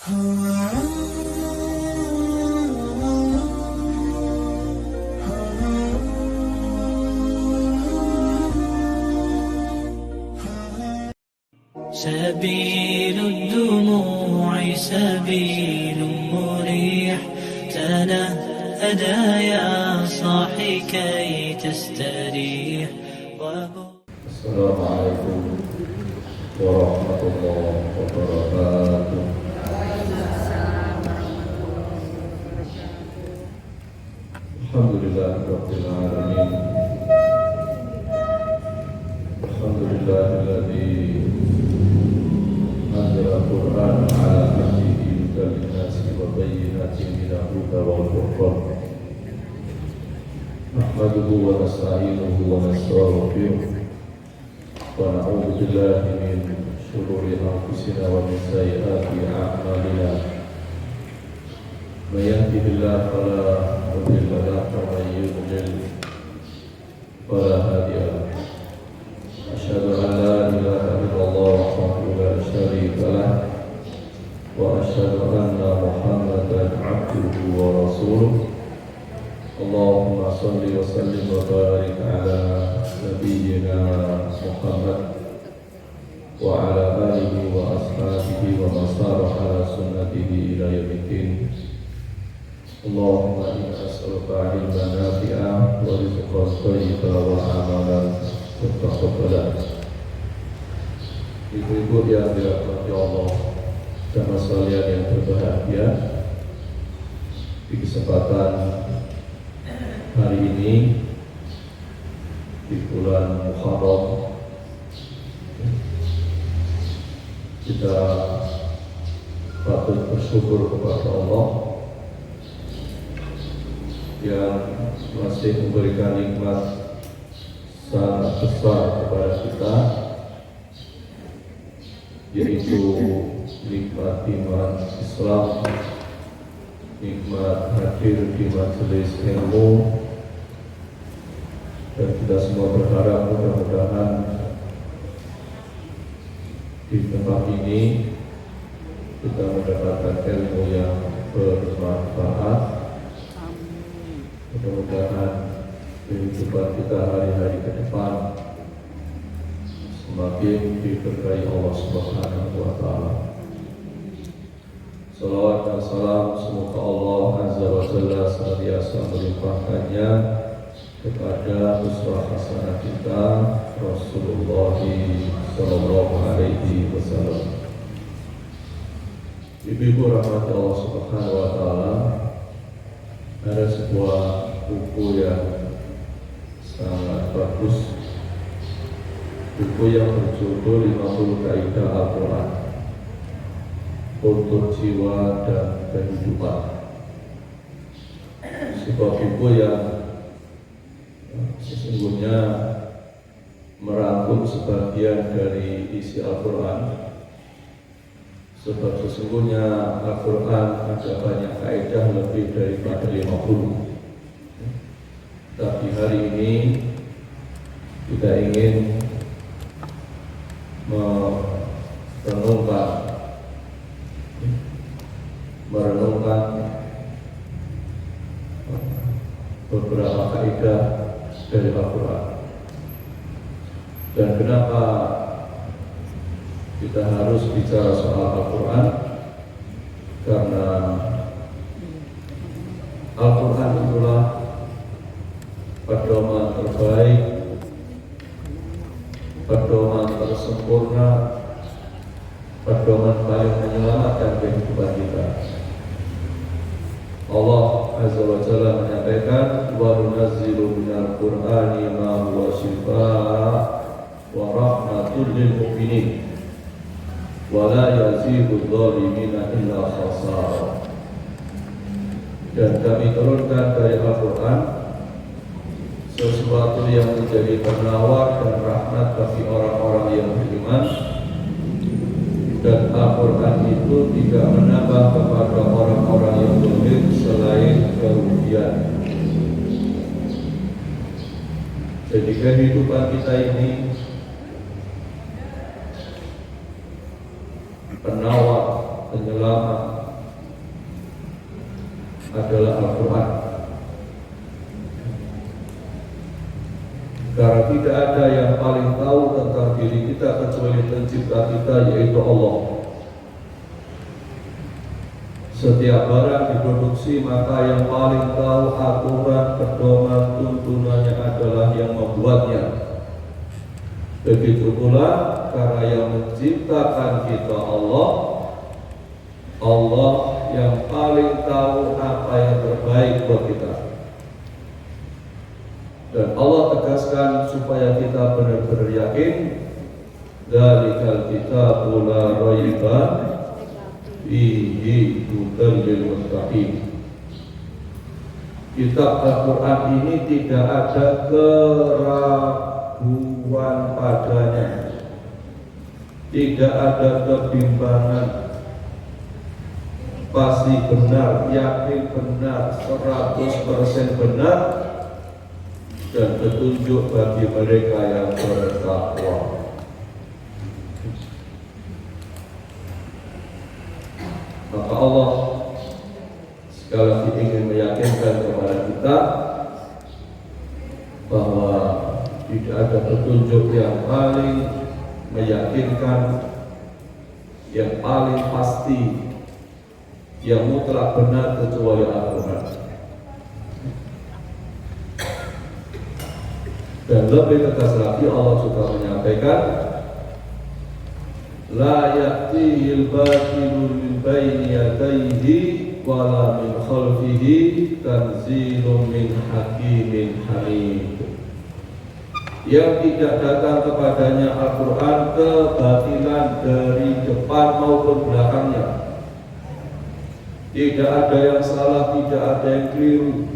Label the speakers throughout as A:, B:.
A: سبيل الدموع سبيل مريح، تنهدى يا صاحي كي تستريح.
B: السلام عليكم ورحمة الله وبركاته. الحمد لله رب العالمين. الحمد لله الذي أنزل القرآن على عبده هدى للناس وبينات من الهدى والفرقان. نحمده ونستعينه ونستغفره ونعوذ بالله من شرور أنفسنا ومن سيئات أعمالنا. من يهده الله فلا مضل له ومن يضلل فلا هادي له. أشهد أن لا إله إلا الله وحده لا شريك له وأشهد أن محمدا عبده ورسوله. اللهم صل وسلم وبارك على نبينا محمد وعلى آله وأصحابه ومن سار على سنته إلى يوم الدين. اللهم إنا نسألك علما نافعا ورزقا طيبا وعملا متقبلا. Ibu-ibu yang dirahmati Allah dan sekalian yang berbahagia, di kesempatan hari ini di bulan Muharram kita patut bersyukur kepada Allah yang masih memberikan nikmat sangat besar kepada kita, yaitu nikmat iman Islam, nikmat hadir di majelis ilmu. Dan kita semua berharap mudah-mudahan di tempat ini kita mendapatkan ilmu yang bermanfaat. Mudah-mudahan kehidupan kita hari-hari ke depan semakin diberkahi Allah Subhanahu wa Ta'ala. Salawat dan salam semoga Allah Azza wa Jalla senantiasa melimpahkannya kepada uswah hasanah kita Rasulullah sallallahu alaihi wasallam. Ibu-ibu rahmat Allah Subhanahu wa Ta'ala, ada sebuah buku yang sangat bagus, buku yang berjudul 50 Kaidah Al-Quran untuk Jiwa dan Kehidupan. Sebuah buku yang sesungguhnya merangkum sebagian dari isi Al-Quran, sebab sesungguhnya Al-Quran ada banyak kaidah lebih daripada 50. Tapi hari ini kita ingin merenungkan beberapa kaidah dari Al-Quran. Dan kenapa kita harus bicara soal Al-Quran? Karena Al-Quran itulah pedoman terbaik, pedoman tersempurna, pedoman paling menyelamatkan kehidupan kita. Allah Azza wa Jalla menyampaikan, wa nunazzilu minal Qur'ani ma huwa shifaa wa rahmatul lil mu'minin wa la yazidu adh-dhalimina illa khasara. Dan kami turunkan dari Al-Quran sesuatu yang menjadi penawar dan rahmat bagi orang-orang yang beriman, dan Al-Quran itu tidak menambah kepada orang-orang yang zalim selain kerugian. Jadi kehidupan kita ini penawar, penyelamat, adalah Al-Quran. Karena tidak ada yang paling tahu tentang diri kita kecuali pencipta kita, yaitu Allah. Setiap barang diproduksi, maka yang paling tahu aturan, pedoman, tuntunannya adalah yang membuatnya. Begitu pula karena yang menciptakan kita Allah, Allah yang paling tahu apa yang terbaik buat kita. Dan Allah tegaskan supaya kita benar-benar yakin, dzalikal kitabu la raiba fihi hudal lil muttaqin. Kitab Al-Quran ini tidak ada keraguan padanya, tidak ada kebimbangan, pasti benar, yakin benar, 100% benar, dan petunjuk bagi mereka yang bertakwa. Maka Allah sekali lagi ingin meyakinkan kepada kita bahwa tidak ada petunjuk yang paling meyakinkan, yang paling pasti, yang mutlak benar kecuali Al-Quran. Dan lebih tegas lagi Allah juga menyampaikan, la ya'tihil batilu min baini yadayhi wala min khalfihi tanzilun min hakimin hamid. Yang tidak datang kepadanya Al-Quran kebatilan dari depan maupun belakangnya. Tidak ada yang salah, tidak ada yang keliru,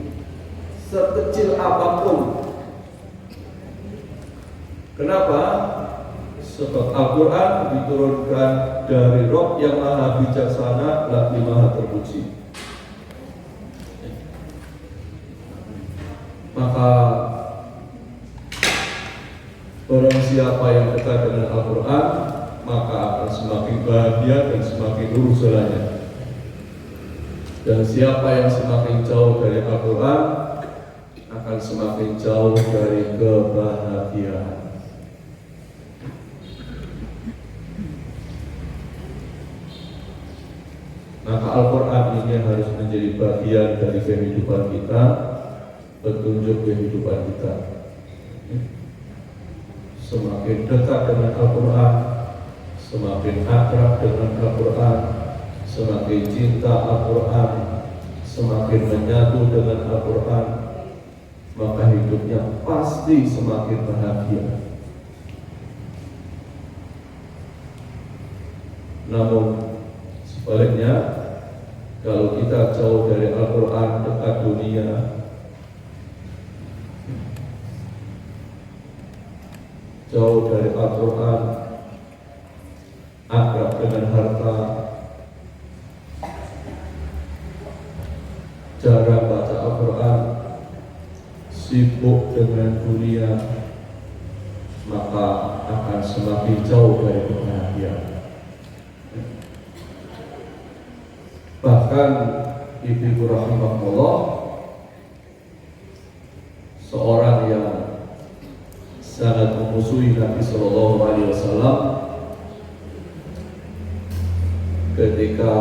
B: sekecil apapun. Kenapa? Sebab Al-Quran diturunkan dari Rabb yang maha bijaksana lagi maha terpuji. Maka barang siapa yang dekat dengan Al-Quran, maka akan semakin bahagia dan semakin lurus jalannya. Dan siapa yang semakin jauh dari Al-Quran akan semakin jauh dari kebahagiaan. Maka Al-Quran ini harus menjadi bagian dari kehidupan kita, petunjuk kehidupan kita. Semakin dekat dengan Al-Quran, semakin akrab dengan Al-Quran, semakin cinta Al-Quran, semakin menyatu dengan Al-Quran, maka hidupnya pasti semakin bahagia. Namun sebaliknya, kalau kita jauh dari Al-Quran, dekat dunia, jauh dari Al-Quran, akrab dengan harta, jarang baca Al-Quran, sibuk dengan dunia, maka akan semakin jauh dari kebahagiaan. Bahkan ibu rahimahullah, seorang yang sangat memusuhi Nabi Sallallahu Alaihi Wasallam, ketika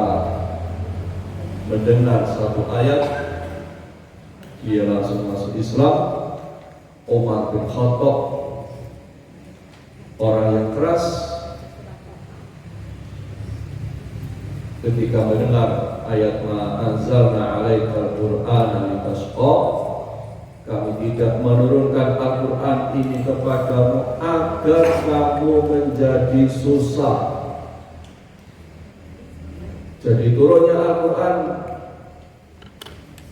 B: mendengar satu ayat, dia langsung masuk Islam. Umar bin Khattab, orang yang keras, ketika mendengar ayat ma anzalna 'alaikal qur'ana litasqa, kami tidak menurunkan Al-Quran ini kepadamu agar kamu menjadi susah. Jadi turunnya Al-Quran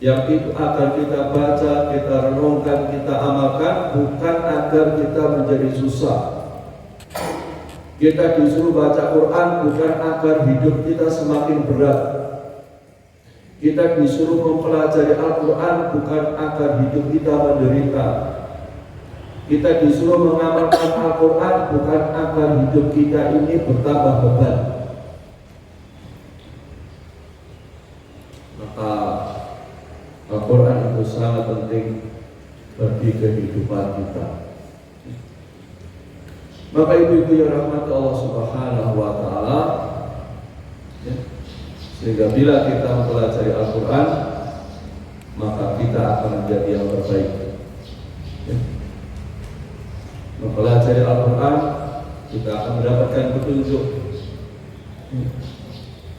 B: yang itu akan kita baca, kita renungkan, kita amalkan, bukan agar kita menjadi susah. Kita disuruh baca Quran bukan agar hidup kita semakin berat. Kita disuruh mempelajari Al-Quran bukan agar hidup kita menderita. Kita disuruh mengamalkan Al-Quran bukan agar hidup kita ini bertambah beban. Maka Al-Quran itu sangat penting bagi kehidupan kita. Maka ibu-ibu yang rahmati Allah Subhanahu wa Ta'ala, ya, sehingga bila kita mempelajari Al-Quran, maka kita akan menjadi yang terbaik. Ya. Mempelajari Al-Quran, kita akan mendapatkan petunjuk, ya,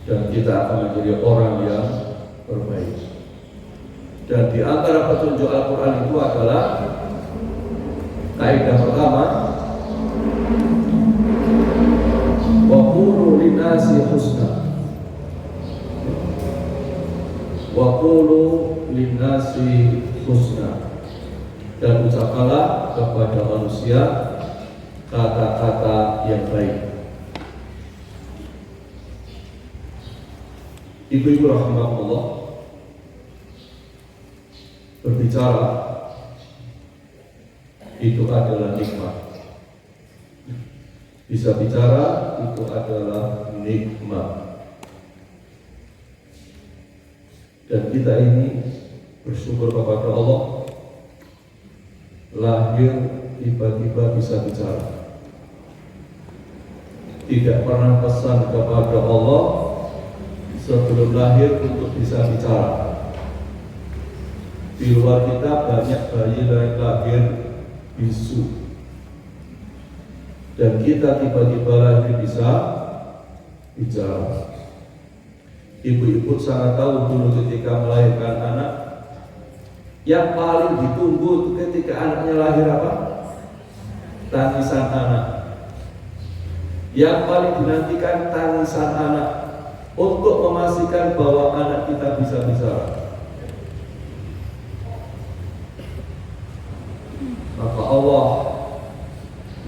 B: dan kita akan menjadi orang yang terbaik. Dan di antara petunjuk Al-Quran itu adalah kaidah pertama, wa qulu linnasi husna. Wa qulu linnasi husna. Dan ucapkanlah kepada manusia kata-kata yang baik. Ibu-ibu rahimahullah, berbicara itu adalah nikmat. Bisa bicara itu adalah nikmat. Dan kita ini bersyukur kepada Allah, lahir tiba-tiba bisa bicara. Tidak pernah pesan kepada Allah sebelum lahir untuk bisa bicara. Di luar kita banyak bayi yang lahir bisu, dan kita tiba-tiba lahir bisa bicara. Ibu-ibu sangat tahu dulu ketika melahirkan anak, yang paling ditunggu ketika anaknya lahir apa? Tangisan anak. Yang paling dinantikan tangisan anak, untuk memastikan bahwa anak kita bisa bicara. Maka Allah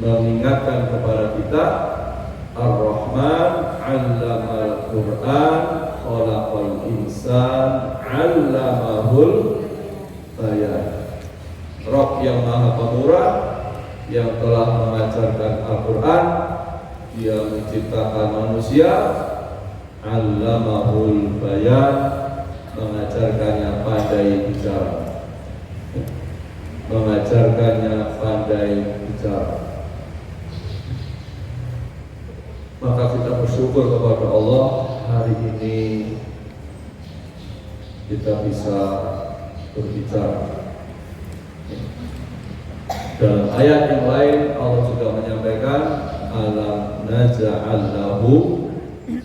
B: mengingatkan kepada kita, Ar-Rahman 'allamal Qur'an, khalaqal insan 'allamahul bayan. Rabb yang Maha Pemurah, yang telah mengajarkan Al-Quran, Dia menciptakan manusia, 'allamahul bayan, mengajarkannya pandai bicara. Mengajarkannya pandai bicara. Maka kita bersyukur kepada Allah, hari ini kita bisa berbicara. Dalam ayat yang lain Allah juga menyampaikan, alam naj'al lahu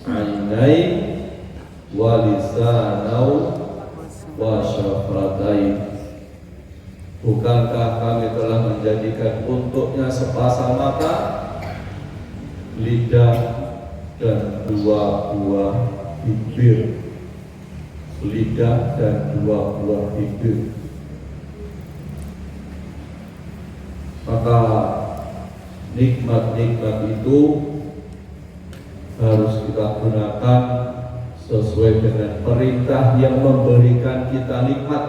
B: 'ainain wa lisanan wa syafatain. Bukankah kami telah menjadikan untuknya sepasang mata, lidah, dan dua buah bibir. Lidah dan dua buah bibir. Maka nikmat-nikmat itu harus kita gunakan sesuai dengan perintah yang memberikan kita nikmat,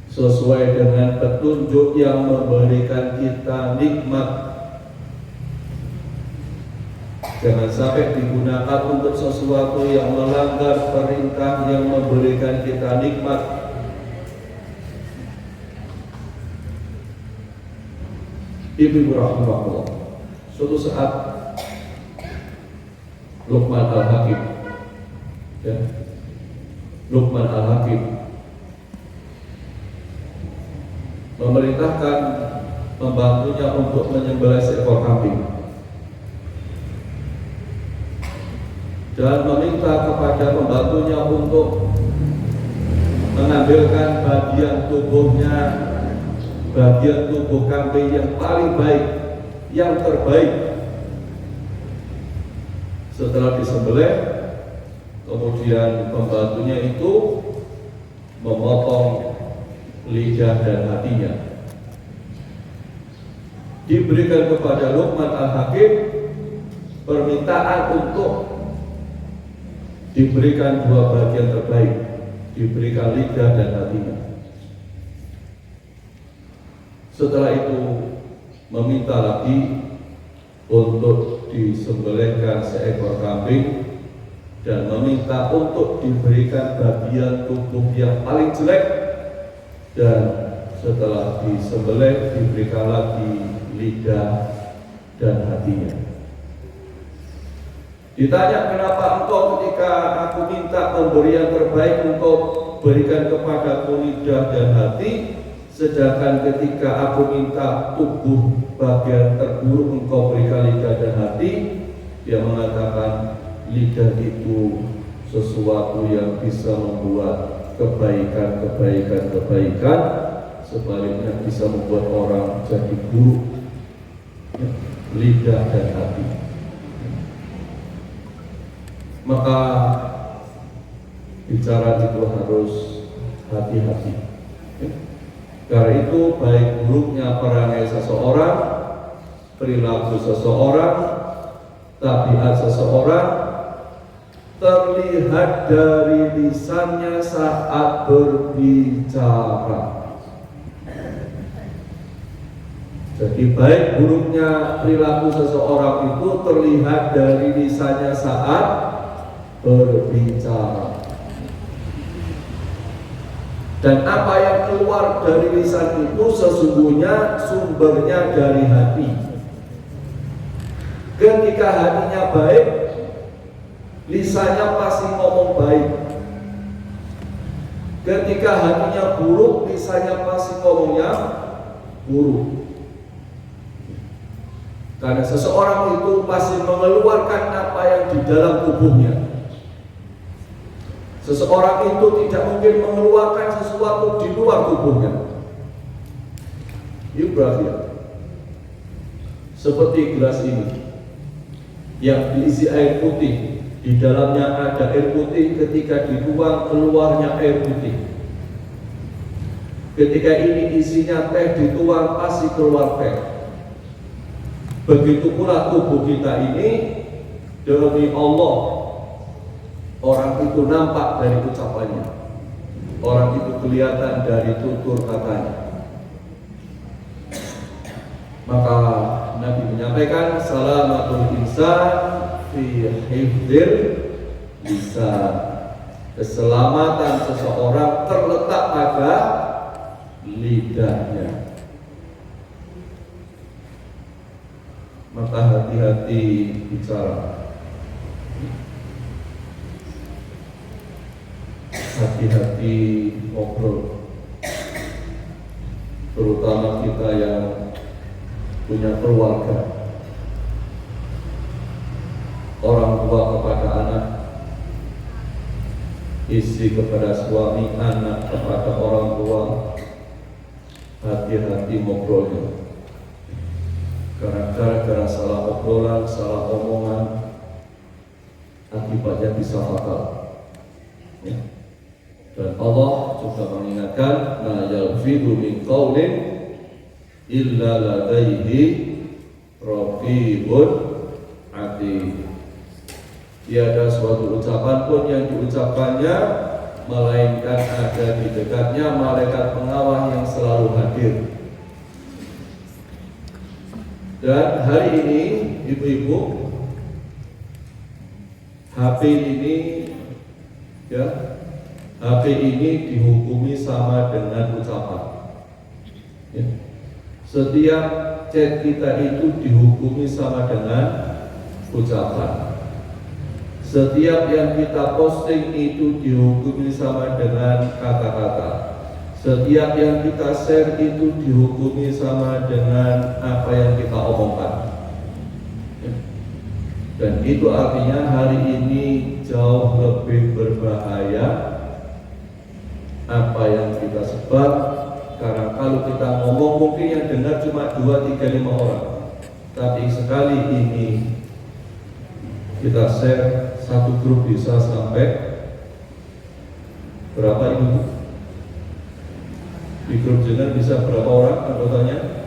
B: sesuai dengan petunjuk yang memberikan kita nikmat. Jangan sampai digunakan untuk sesuatu yang melanggar perintah yang memberikan kita nikmat. Ibu rahimahullah, suatu saat Luqman Al-Hakim, ya, Luqman Al-Hakim memerintahkan pembantunya untuk menyembelih seekor kambing dan meminta kepada pembantunya untuk mengambilkan bagian tubuhnya, bagian tubuh kambing yang paling baik, yang terbaik. Setelah disembelih, kemudian pembantunya itu memotong lidah dan hatinya. Diberikan kepada Luqman Al-Hakim permintaan untuk diberikan dua bagian terbaik, diberikan lidah dan hatinya. Setelah itu meminta lagi untuk disembelihkan seekor kambing dan meminta untuk diberikan bagian tubuh yang paling jelek, dan setelah disembelih diberikan lagi lidah dan hatinya. Ditanya, kenapa engkau ketika aku minta memberi yang terbaik engkau berikan kepadaku lidah dan hati, sedangkan ketika aku minta tubuh bagian terburuk engkau berikan lidah dan hati? Dia mengatakan lidah itu sesuatu yang bisa membuat kebaikan, sebaliknya bisa membuat orang jadi buruk. Lidah dan hati. Maka bicara itu harus hati-hati. Karena itu baik buruknya perangai seseorang, perilaku seseorang, tabiat seseorang terlihat dari lisannya saat berbicara. Jadi baik buruknya perilaku seseorang itu terlihat dari lisannya saat berbicara. Dan apa yang keluar dari lisan itu sesungguhnya sumbernya dari hati. Ketika hatinya baik, lisannya pasti ngomong baik. Ketika hatinya buruk, lisannya pasti ngomongnya buruk. Karena seseorang itu pasti mengeluarkan apa yang di dalam tubuhnya. Seseorang itu tidak mungkin mengeluarkan sesuatu di luar tubuhnya. Ibrahim, seperti gelas ini yang diisi air putih, di dalamnya ada air putih, ketika dituang keluarnya air putih. Ketika ini isinya teh, dituang pasti keluar teh. Begitu pula tubuh kita ini, demi Allah, orang itu nampak dari ucapannya, orang itu kelihatan dari tutur katanya. Maka Nabi menyampaikan, salamatul insan fi hifdzil lisan. Keselamatan seseorang terletak pada lidahnya. Maka hati-hati bicara, hati-hati ngobrol, terutama kita yang punya keluarga, orang tua kepada anak, istri kepada suami, anak kepada orang tua. Hati-hati ngobrolnya, karena gara-gara salah obrolan, salah omongan, akibatnya bisa fatal. Ya. Dan Allah juga mengingatkan, la yalfidu min qaulin illa ladaihi raqibun atid. Tiada suatu ucapan pun yang diucapkannya melainkan ada di dekatnya malaikat pengawal yang selalu hadir. Dan hari ini ibu-ibu, HP ini dihukumi sama dengan ucapan. Ya. Setiap chat kita itu dihukumi sama dengan ucapan. Setiap yang kita posting itu dihukumi sama dengan kata-kata. Setiap yang kita share itu dihukumi sama dengan apa yang kita omongkan. Dan itu artinya hari ini jauh lebih berbahaya apa yang kita sebar. Karena kalau kita ngomong mungkin yang dengar cuma 2, 3, 5 orang. Tapi sekali ini kita share, satu grup bisa sampai berapa ini? Di grup jenengan bisa berapa orang anggotanya?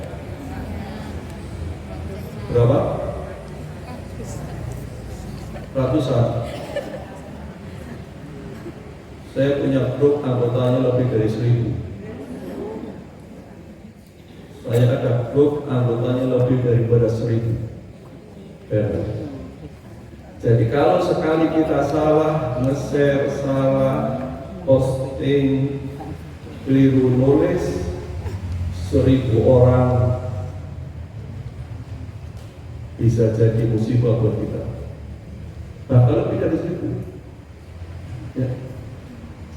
B: Berapa? Ratusan. Saya punya grup anggotanya lebih dari 1000. Saya ada grup anggotanya lebih daripada 1000. Jadi kalau sekali kita salah nge-share, salah posting, keliru nulis, 1000 orang bisa jadi musibah buat kita. Bahkan lebih dari 1000. Ya.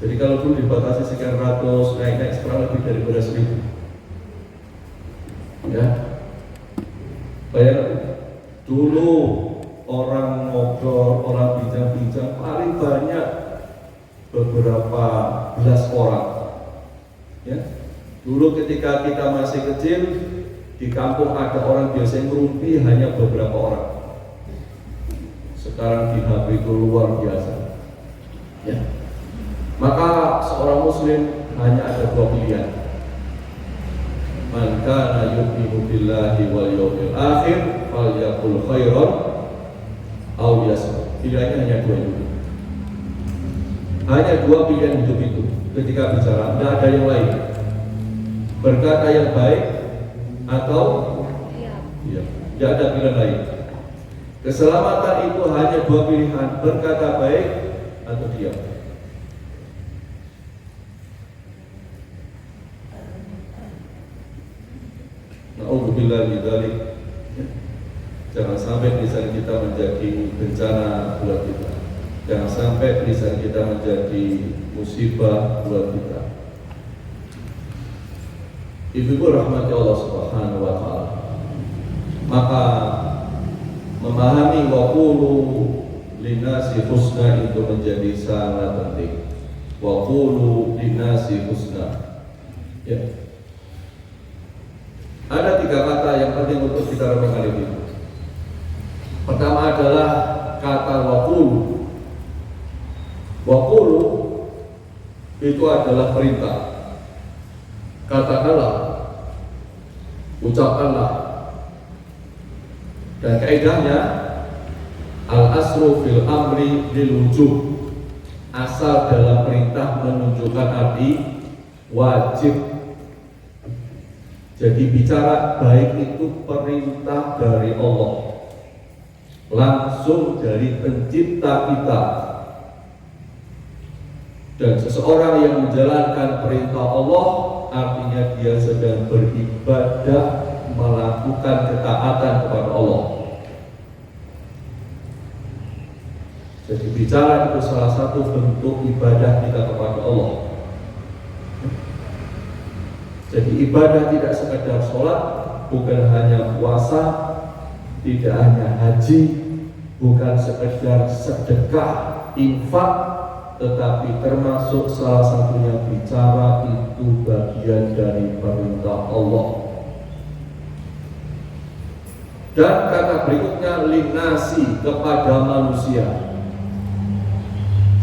B: Jadi kalau dulu dibatasi sekian ratus, naik-naik sekarang lebih daripada 1000. Ya. Bayangkan dulu orang ngobrol, orang bincang-bincang paling banyak beberapa belas orang. Ya. Dulu ketika kita masih kecil, di kampung ada orang biasanya ngerumpi hanya beberapa orang. Sekarang di HP itu luar biasa. Ya. Maka seorang muslim hanya ada 2 pilihan. Man kana yu'minu billahi wal yawmil akhir falyaqul khairan aw liyasmut. Pilihannya hanya 2 itu. Hanya 2 pilihan hidup itu ketika bicara, tidak ada yang lain. Berkata yang baik atau iya, tidak ada pilihan lain. Keselamatan itu hanya 2 pilihan, berkata baik atau diam. Na'udzubillah min dzalik. Jangan sampai lisan kita menjadi bencana buat kita. Jangan sampai lisan kita menjadi musibah buat kita. Ibu rahmati Allah Subhanahu wa taala. Maka memahami wa qulu linnasi husna itu menjadi sangat penting. Wa qulu linnasi husna. Ya. Ada 3 kata yang penting untuk kita renungkan ini. Pertama adalah kata waqulu. Waqulu itu adalah perintah. Katakanlah, ucapkanlah. Dan kaidahnya al-asru fil amri lil wujub. Asal dalam perintah menunjukkan arti wajib. Jadi bicara baik itu perintah dari Allah, langsung dari pencipta kita. Dan seseorang yang menjalankan perintah Allah artinya dia sedang beribadah, melakukan ketaatan kepada Allah. Jadi bicara itu salah satu bentuk ibadah kita kepada Allah. Jadi ibadah tidak sekedar sholat, bukan hanya puasa, tidak hanya haji, bukan sekedar sedekah, infak, tetapi termasuk salah satunya bicara itu bagian dari perintah Allah. Dan kata berikutnya linnasi, kepada manusia.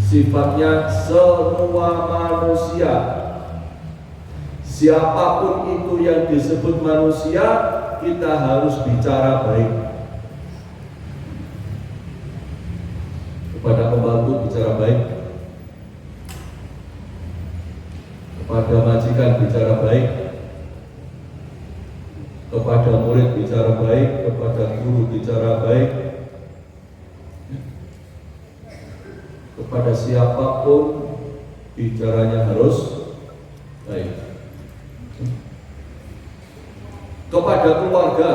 B: Sifatnya semua manusia. Siapapun itu yang disebut manusia, kita harus bicara baik. Kepada pembantu bicara baik, kepada majikan bicara baik, kepada murid bicara baik, kepada guru bicara baik, kepada siapapun bicaranya harus baik. Kepada keluarga,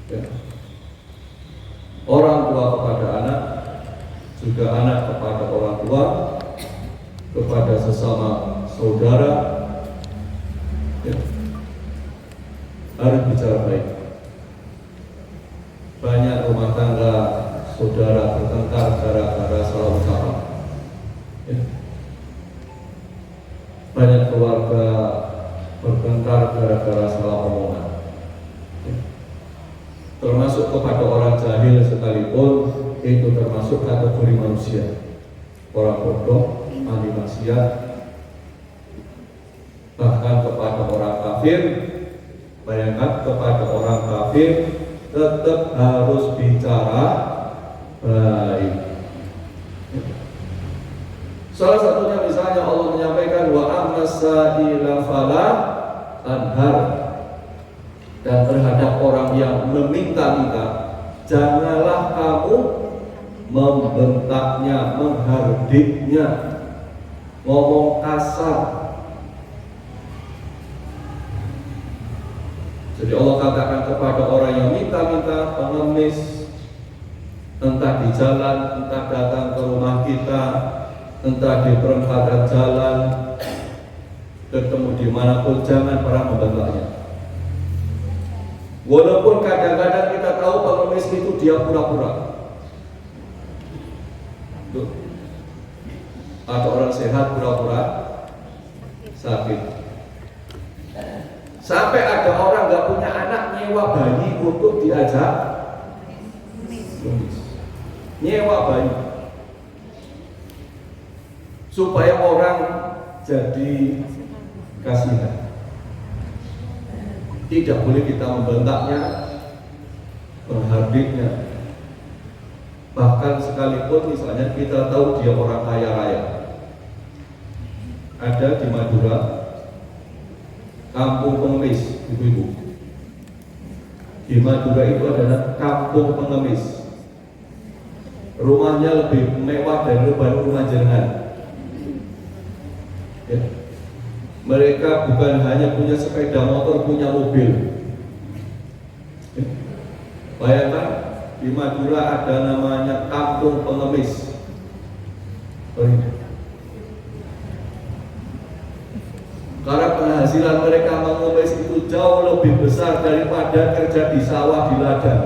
B: ya. Orang tua kepada anak, juga anak kepada orang tua, kepada sesama saudara, ya. Harus bicara baik. Banyak rumah tangga saudara bertengkar gara-gara salah ucapan, ya. Banyak keluarga bertengkar gara-gara salah omongan, ya. Termasuk kepada orang jahil sekalipun, itu termasuk kategori manusia. Orang bodoh, ahli maksiat, bahkan kepada orang kafir. Bayangkan, kepada orang kafir tetap harus bicara baik. Salah satunya misalnya Allah menyampaikan wa amasa-ila fala tanhar, dan terhadap orang yang meminta-minta janganlah kamu membentaknya, menghardiknya, ngomong kasar. Jadi Allah katakan kepada orang yang minta-minta, pengemis, entah di jalan, entah datang ke rumah kita, entah di perempatan jalan, ketemu dimanapun, jangan pernah membentaknya. Walaupun kadang-kadang kita tahu pengemis itu dia pura-pura. Ada orang sehat pura-pura sakit. Sampai ada orang nggak punya anak nyewa bayi untuk diajak nyewa bayi supaya orang jadi kasihan. Tidak boleh kita membentaknya, menghardiknya. Bahkan sekalipun misalnya kita tahu dia orang kaya raya. Ada di Madura kampung pengemis, ibu-ibu. Di Madura itu adalah kampung pengemis. Rumahnya lebih mewah dari rumah jenengan. Ya. Mereka bukan hanya punya sepeda motor, punya mobil. Ya. Bayangkan di Madura ada namanya kampung pengemis. Karena penghasilan mereka mengemis itu jauh lebih besar daripada kerja di sawah di ladang.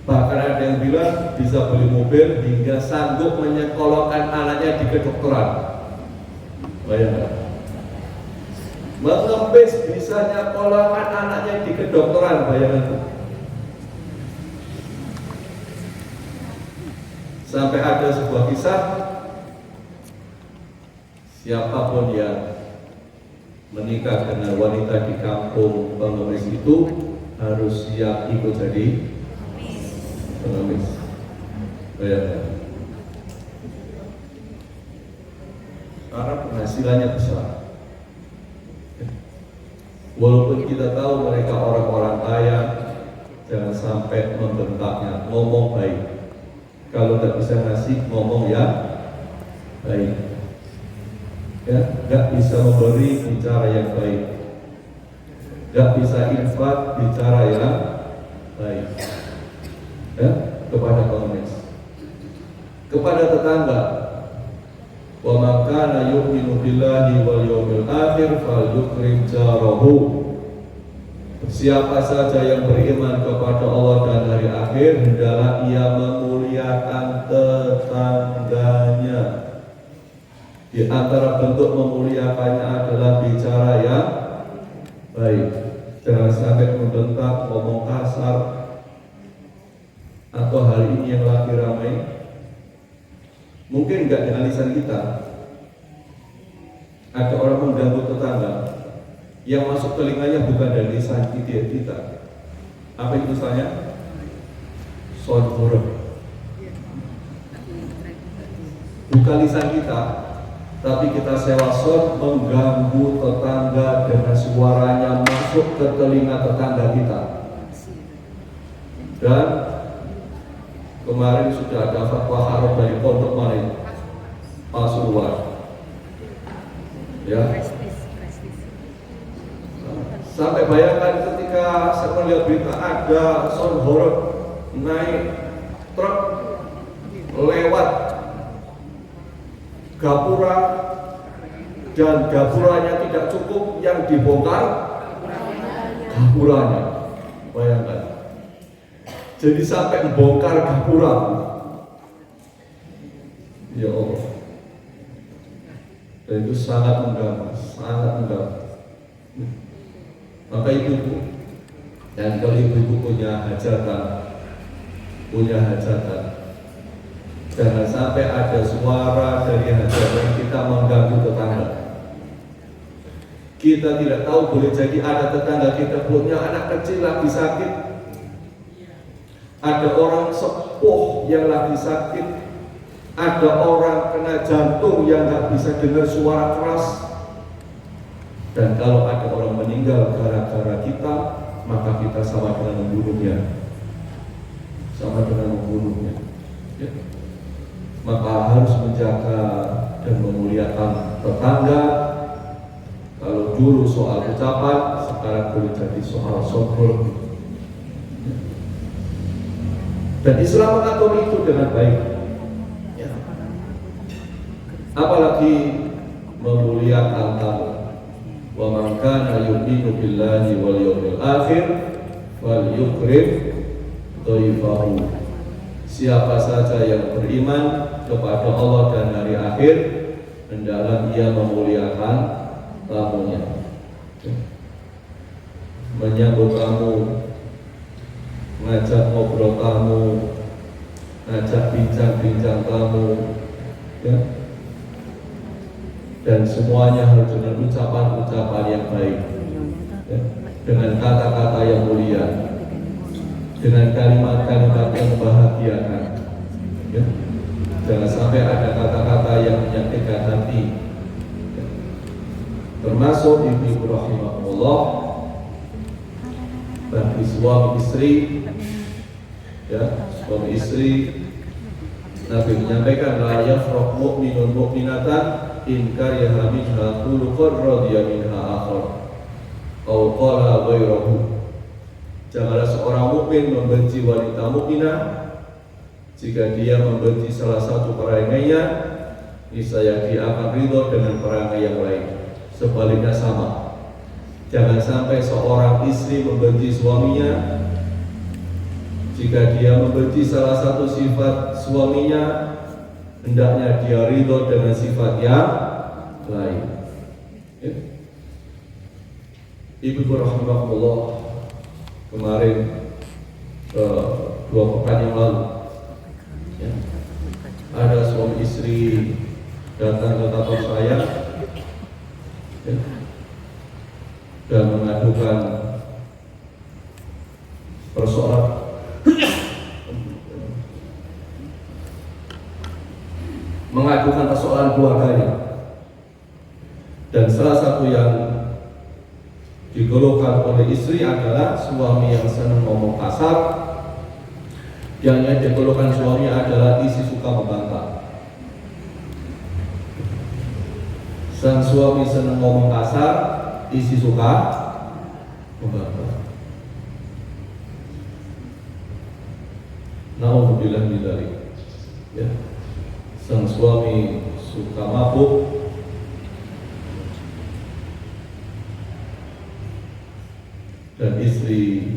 B: Bahkan ada yang bilang bisa beli mobil hingga sanggup menyekolahkan anaknya di kedokteran. Bayangkan, mengemis bisa nyekolahkan anaknya di kedokteran. Bayangkan. Sampai ada sebuah kisah, siapapun yang menikah dengan wanita di kampung pengemis itu harus siap ikut jadi pengemis. Bayangkan. Karena penghasilannya besar. Walaupun kita tahu mereka orang-orang kaya, jangan sampai membentaknya, ngomong baik. Kalau tidak bisa ngasih, ngomong ya baik. Ya, nggak bisa memberi, bicara yang baik. Nggak bisa infak, bicara yang baik. Ya, kepada pengemis, kepada tetangga. Wa man kana yu'minu billahi wal yawmil akhir falyukrim jarahu. Siapa saja yang beriman kepada Allah dan hari akhir, hendaklah ia memuliakan tetangganya. Di antara bentuk memuliakannya adalah bicara yang baik. Jangan sampai membentak, ngomong kasar. Atau hari ini yang lagi ramai, mungkin enggak dengan lisan kita, ada orang mengganggu tetangga yang masuk telinganya bukan dari lisan kita. Apa itu misalnya? Sound huruf. Bukan lisan kita, tapi kita sewa sound mengganggu tetangga dengan suaranya masuk ke telinga tetangga kita. Dan kemarin sudah ada fatwa haram dari Pondok Marin, Pasuruan. Ya. Sampai bayangkan ketika saya melihat berita ada sound horor naik truk lewat gapura dan gapuranya tidak cukup, yang dibongkar gapuranya. Bayangkan. Jadi sampai membongkar gapura. Ya Allah. Dan itu sangat mengganggu, sangat mengganggu. Maka ibu-ibu, dan kalau ibu-ibu punya hajatan, jangan sampai ada suara dari hajatan kita mengganggu tetangga. Kita tidak tahu, boleh jadi ada tetangga kita punya anak kecil lagi sakit, ada orang sepuh yang lagi sakit, ada orang kena jantung yang nggak bisa dengar suara keras. Dan kalau ada orang meninggal meninggal gara-gara kita, maka kita sama dengan membunuhnya. Ya. Maka harus menjaga dan memuliakan tetangga. Kalau dulu soal ucapan, sekarang boleh jadi soal sombong. Dan Islam mengatur itu dengan baik. Ya. Apalagi memuliakan tamu. Wa man kana yu'minu billahi wal yawmil akhir falyukrim dhaifahu. Siapa saja yang beriman kepada Allah dan hari akhir, hendaklah ia memuliakan tamunya. Menyambut tamu, ngajak ngobrol tamu, ngajak bincang-bincang tamu, ya. Dan semuanya harus dengan ucapan-ucapan yang baik, ya. Dengan kata-kata yang mulia, dengan kalimat-kalimat yang membahagiakan, ya. Jangan sampai ada kata-kata yang menyakitkan hati, ya. Termasuk ibu rahimahullah, bagi suami istri, ya, suami istri, Nabi menyampaikan la yafraq mu'minun mu'minatan in kariha minha khuluqan radiya minha akhar aw qala ghayruhu. Janganlah seorang mukmin membenci wanita mukminah jika dia membenci salah satu perangainya, niscaya dia akan ridho dengan perangai yang lain. Sebaliknya sama. Jangan sampai seorang istri membenci suaminya jika dia membenci salah satu sifat suaminya, hendaknya dia ridho dengan sifat yang lain. Ya. Ibu rahimahullah, kemarin 2 pekan yang lalu, ya, ada suami istri datang ke kantor saya, ya, dan mengadukan persoalan keluarganya. Dan salah satu yang dikeluhkan oleh istri adalah suami yang senang ngomong kasar. Yang dikeluhkan suami adalah istri suka membantah. Sang suami senang ngomong kasar, istri suka membantah. Na'udzubillah min dzalik. Ya. Sang suami suka mabuk, dan istri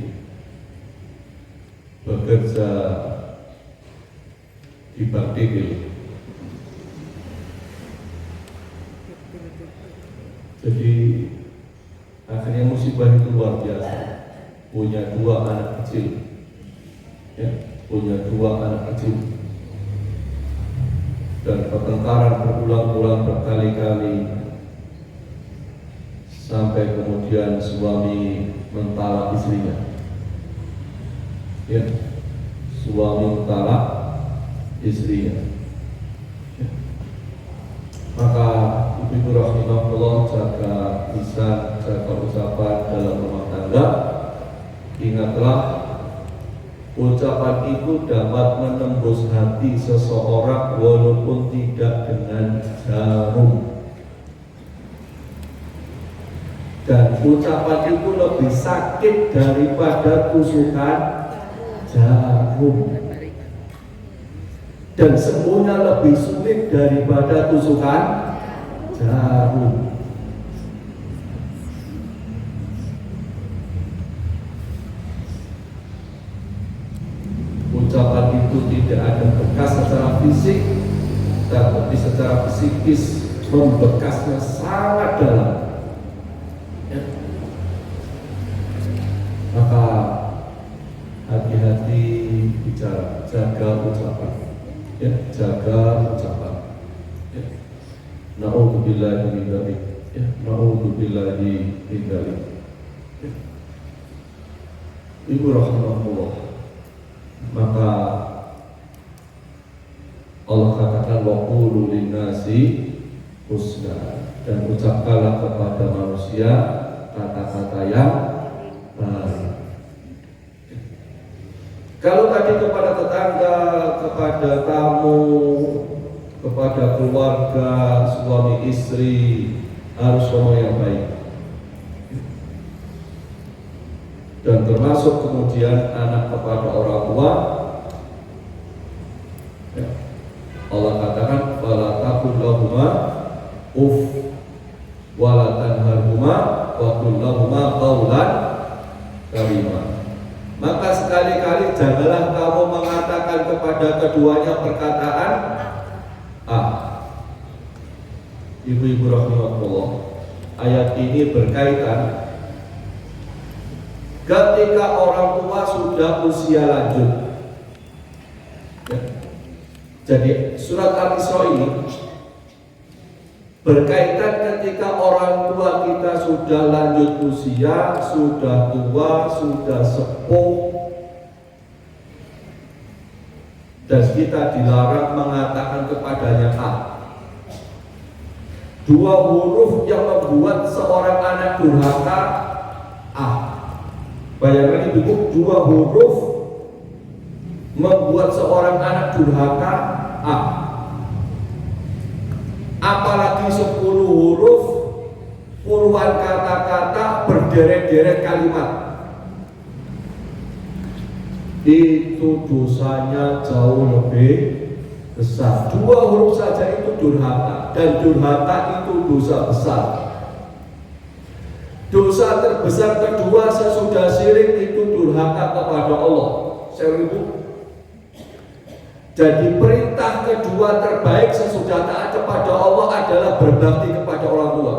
B: bekerja di bank DB. Jadi akhirnya musibah itu luar biasa. Punya 2 anak kecil, ya, punya 2 anak kecil, dan pertengkaran berulang-ulang berkali-kali sampai kemudian suami mentalak istrinya. Ya, suami mentalak istrinya. Ya. Maka ibu rahimahullah, jaga lisan, jaga ucapan dalam rumah tangga. Ingatlah, ucapan itu dapat menembus hati seseorang walaupun tidak dengan jarum. Dan ucapan itu lebih sakit daripada tusukan jarum. Dan sembuhnya lebih sulit daripada tusukan jarum. Ucapan itu tidak ada bekas secara fisik, tapi secara psikis membekasnya sangat dalam. Ya. Maka hati-hati bicara, jaga ucapan, ya, jaga ucapan. Ya. Na'udzubillahi min dzalik. Ya, na'udzubillahi min dzalik. Ya. Ibu rahimahullah, maka Allah katakan wa qulu linnasi husna, dan ucapkanlah kepada manusia kata-kata yang baik. Kalau tadi kepada tetangga, kepada tamu, kepada keluarga, suami istri, harus ngomong yang baik. Dan termasuk kemudian anak kepada orang tua, ya. Allah katakan fala taqul lahuma uff wa la tanharhuma wa qul lahuma qawlan karima. Maka sekali-kali janganlah kamu mengatakan kepada keduanya perkataan Ibu-ibu rahimahullah, ayat ini berkaitan ketika orang tua sudah usia lanjut. Ya. Jadi surat Al-Isra ini berkaitan ketika orang tua kita sudah lanjut usia, sudah tua, sudah sepuh, dan kita dilarang mengatakan kepadanya dua huruf yang membuat seorang anak durhaka Bayangkan ibu, dua huruf membuat seorang anak durhaka apalagi 10 huruf, puluhan kata-kata, berderet-deret kalimat. Itu dosanya jauh lebih besar. 2 huruf saja itu durhaka, dan durhaka itu dosa besar. Dosa terbesar kedua sesudah syirik itu durhaka kepada Allah. Jadi perintah kedua terbaik sesudah taat kepada Allah adalah berbakti kepada orang tua.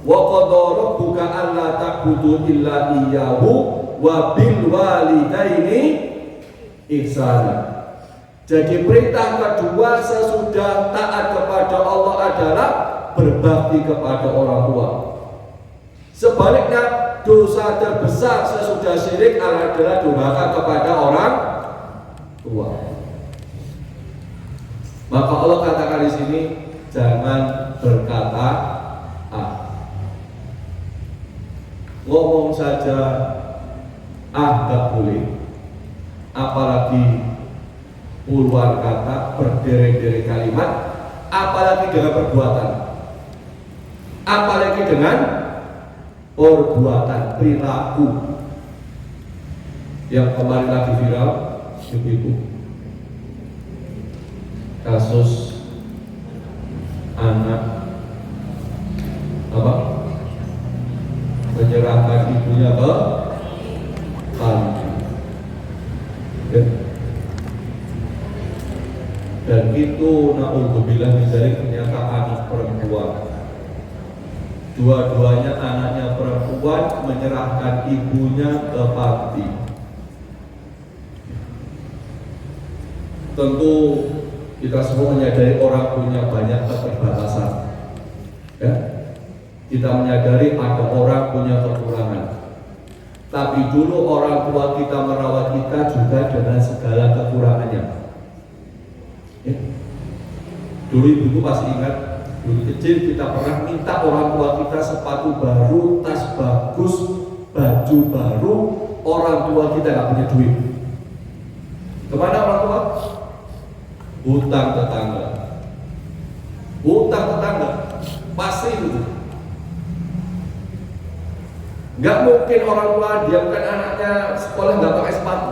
B: Wa qadha rabbuka alla ta'budu illa iyyahu wa bil walidaini ihsana. Jadi perintah kedua sesudah taat kepada Allah adalah berbakti kepada orang tua. Sebaliknya dosa terbesar sesudah syirik adalah durhaka kepada orang tua. Maka Allah katakan di sini jangan berkata ngomong saja gak boleh, apalagi puluhan kata, berderet-deret kalimat, apalagi dengan perbuatan, apalagi dengan perbuatan, perilaku yang kemarin lagi viral, ibu-ibu, kasus anak menyerahkan ibunya ke panti, dan itu na'udzubillah dari ternyata anak perempuan. Dua-duanya anaknya perempuan menyerahkan ibunya ke panti. Tentu kita semua menyadari orang punya banyak keterbatasan, ya? Kita menyadari ada orang punya kekurangan. Tapi dulu orang tua kita merawat kita juga dengan segala kekurangannya, ya? Dulu ibu pasti ingat, dulu kecil kita pernah minta orang tua kita sepatu baru, tas bagus, baju baru. Orang tua kita gak punya duit. Kemana orang tua? Hutang tetangga. Hutang tetangga pasti itu. Gak mungkin orang tua diamkan anaknya sekolah gak pakai sepatu.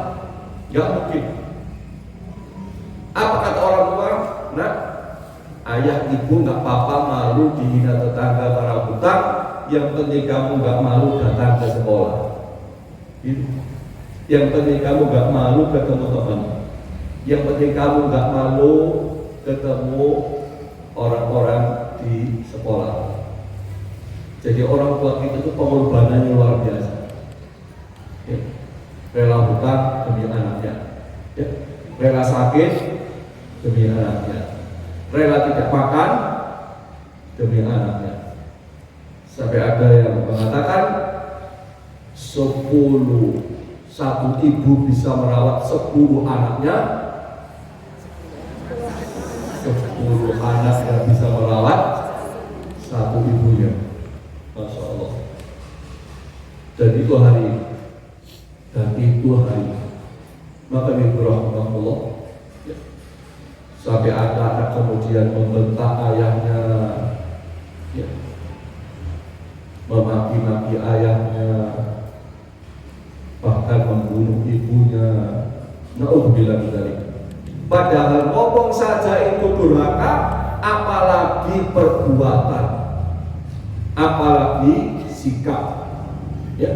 B: Gak mungkin. Apa kata orang tua? Nah, ayah ibu gak apa-apa malu dihina tetangga para hutang, yang penting kamu gak malu datang ke sekolah. Yang penting kamu gak malu ketemu teman. Yang penting kamu gak malu ketemu orang-orang di sekolah. Jadi orang tua kita itu pengorbanannya luar biasa, ya. Rela hutang demi anaknya, ya. Rela sakit demi anaknya, rela tidak makan demi anaknya. Sampai ada yang mengatakan satu ibu bisa merawat 10 anaknya, 10 anak yang bisa merawat satu ibunya. Masya Allah. Dan itu hari ini. Maka ibu rahmatullah, ya. Sampai anak kemudian membentak ayahnya, ya. Memaki-maki ayahnya, bahkan membunuh ibunya. Na'udzubillah min dzalik. Padahal ngomong saja itu durhaka, apalagi perbuatan, apalagi sikap. Ya,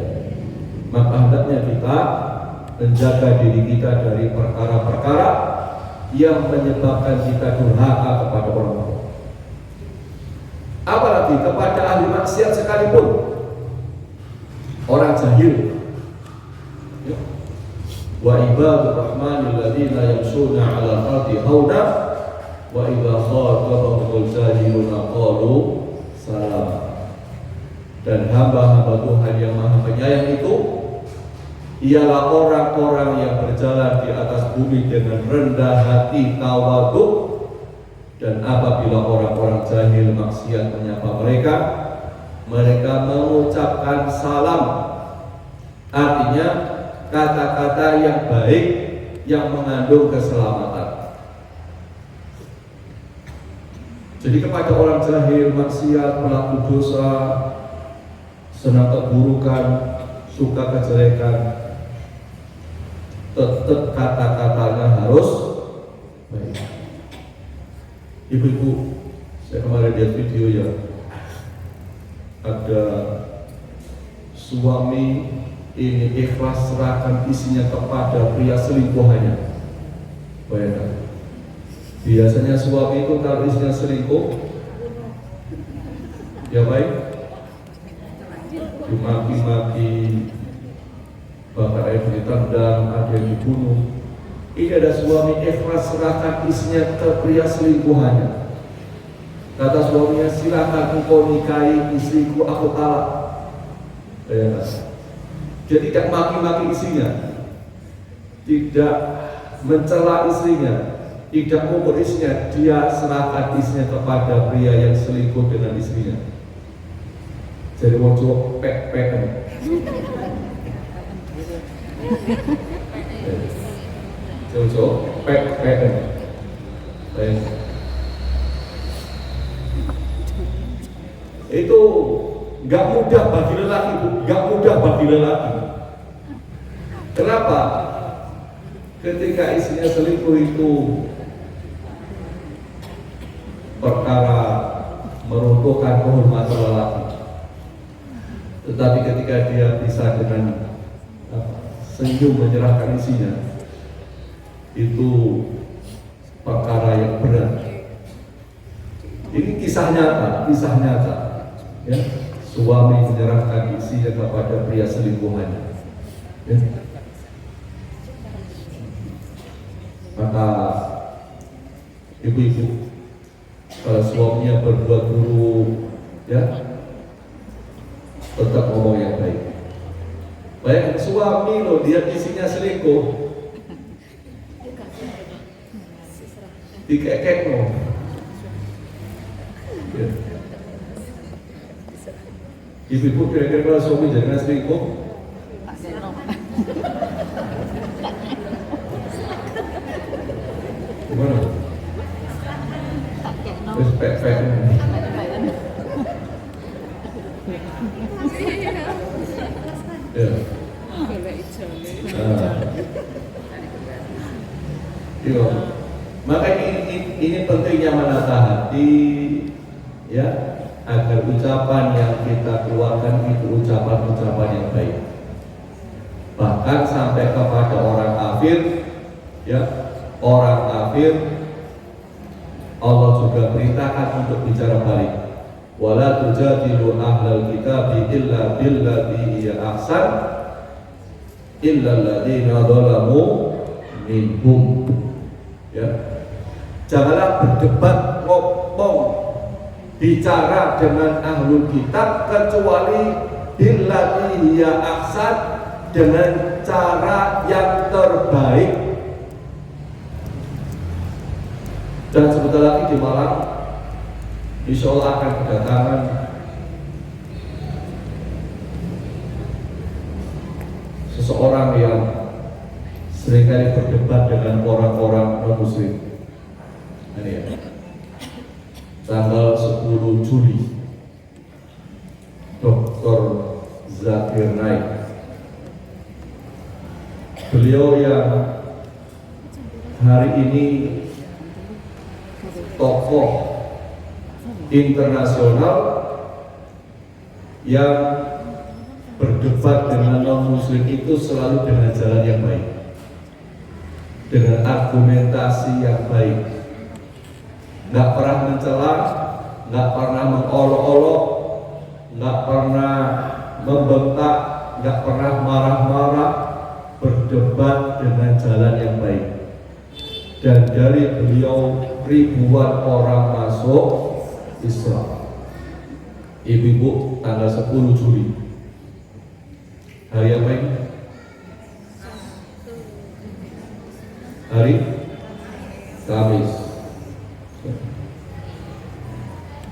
B: maka hendaknya kita menjaga diri kita dari perkara-perkara yang menyebabkan kita durhaka kepada orang tua, apalagi kepada ahli maksiat sekalipun, orang jahil. Ya. Wa ibadur rahmanil ladzina yamshuna 'alal ardi hauna wa idza khatabahumul jahiluna qalu salam. Dan hamba-hamba Tuhan yang Maha Penyayang itu ialah orang-orang yang berjalan di atas bumi dengan rendah hati, tawadhu, dan apabila orang-orang jahil maksiat menyapa mereka, mereka mengucapkan salam. Artinya kata-kata yang baik yang mengandung keselamatan. Jadi kepada orang jahil, maksiat, pelaku dosa, senang keburukan, suka kejelekan, tetap kata-katanya harus baik. Ibu-ibu, saya kemarin lihat video ya, ada suami ini ikhlas serahkan isinya kepada pria selingkuhannya. Bayangkan, biasanya suami itu kalau istrinya selingkuh, ya baik, dimaki-maki, bahkan ada yang ditendang, ada yang dibunuh. Ini ada suami ikhlas serahkan isinya ke pria selingkuhannya. Kata suaminya, silakan engkau nikahi istriku, aku talak. Jadi tidak maki-maki istrinya, tidak mencela istrinya, tidak mengukur istrinya, dia serahkan istrinya kepada pria yang selingkuh dengan istrinya. Jadi wong Jawa pek-pekan. Jojo pek-pekan. Itu nggak mudah bagi lelaki, nggak mudah bagi lelaki. Kenapa? Ketika istrinya selingkuh itu perkara meruntuhkan kehormatan lelaki. Tetapi ketika dia bisa dengan senyum menyerahkan isinya, itu perkara yang berat. Ini kisah nyata, ya. Suami menyerahkan isinya kepada pria selingkuhannya. Ya. Maka ibu-ibu, kalau suaminya berbuat buruk, ya, tetap ngomong yang baik. Baik suami loh, dia isinya selingkuh, dikekek loh. Ya. Ibu-ibu kira-kira kalau suami jangan selingkuh, gimana? Terus pek-pek. Ya. Nah. Maka ini pentingnya menata hati, ya, agar ucapan yang kita keluarkan itu ucapan-ucapan yang baik. Bahkan sampai kepada orang kafir, ya, orang kafir Allah juga perintahkan untuk bicara baik. Wala tujadilu ahlal kitabi illa billati hiya ahsan illa alladziina dzalamu minhum. Ya. Janganlah berdebat, ngomong, bicara dengan ahlul kitab kecuali billati hiya ahsan, dengan cara yang terbaik. Dan sebentar lagi di Malang, insya Allah akan kedatangan seseorang yang seringkali berdebat dengan orang-orang non-muslim. Ini ya, tanggal 10 Juli, Dr. Zakir Naik. Beliau yang hari ini tokoh internasional yang berdebat dengan non-muslim itu selalu dengan jalan yang baik, dengan argumentasi yang baik, nggak pernah mencela, nggak pernah mengolok-olok, nggak pernah membentak, nggak pernah marah-marah, berdebat dengan jalan yang baik. Dan dari beliau ribuan orang masuk Islam. Ibu-ibu, tanggal 10 Juli hari apa ini? Hari Kamis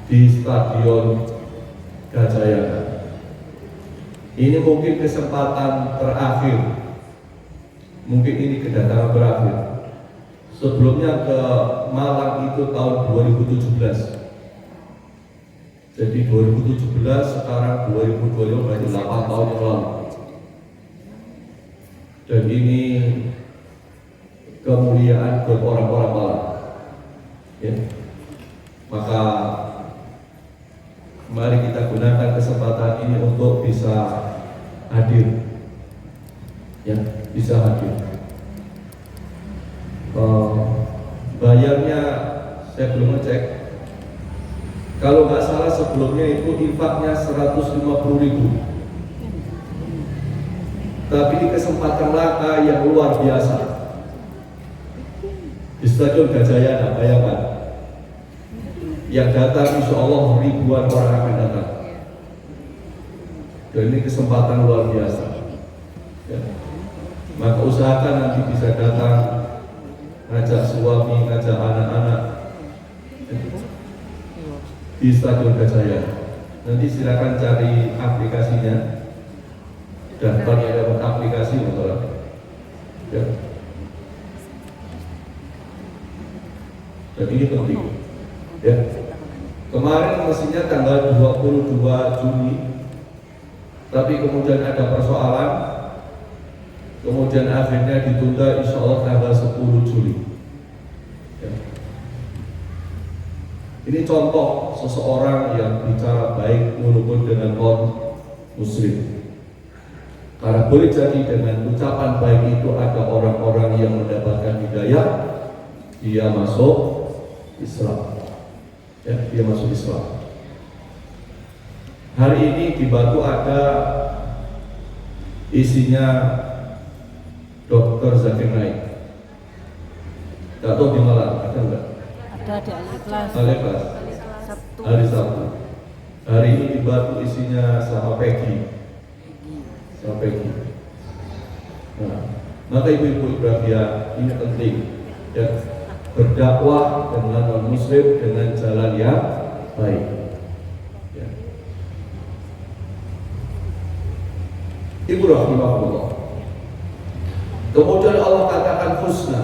B: di Stadion Gajayana. Ini mungkin kesempatan terakhir, mungkin ini kedatangan terakhir. Sebelumnya ke Malang itu tahun 2017. Jadi 2017, sekarang 2020, berarti 8 tahun yang lalu. Dan ini kemuliaan buat orang-orang Malang. Ya. Maka mari kita gunakan kesempatan ini untuk bisa hadir, ya, bisa hadir. Bayarnya saya belum ngecek. Kalau nggak salah sebelumnya itu infaknya 150.000. Tapi di kesempatan langka yang luar biasa di Stadion Gajayana, bayangkan, yang datang insya Allah ribuan orang akan datang. Dan ini kesempatan luar biasa, ya. Maka usahakan nanti bisa datang, ngajak suami, ngajak anak-anak di Stadion Gajayana. Nanti silakan cari aplikasinya, daftarnya dapat aplikasi betul, ya. Dan ini penting, ya. Kemarin mestinya tanggal 22 Juni, tapi kemudian ada persoalan, kemudian akhirnya ditunda, insya Allah tanggal 10 Juli. Ya. Ini contoh seseorang yang bicara baik walaupun dengan non-muslim. Karena boleh jadi dengan ucapan baik itu ada orang-orang yang mendapatkan hidayah, dia masuk Islam, ya, dia masuk Islam. Hari ini di Batu ada isinya Dr. Zakir Naik. Tidak tahu di Malang ada enggak?
C: Ada di Al-Ikhlas.
B: Al-Ikhlas. Hari Sabtu. Hari ini di Batu isinya sama Peggy. Sama Peggy. Nah, maka ibu-ibu Ibrahim ini penting, ya, berdakwah dengan non-muslim dengan jalan yang baik. Ya. Ibu rahimahullah. Kemudian Allah katakan husna.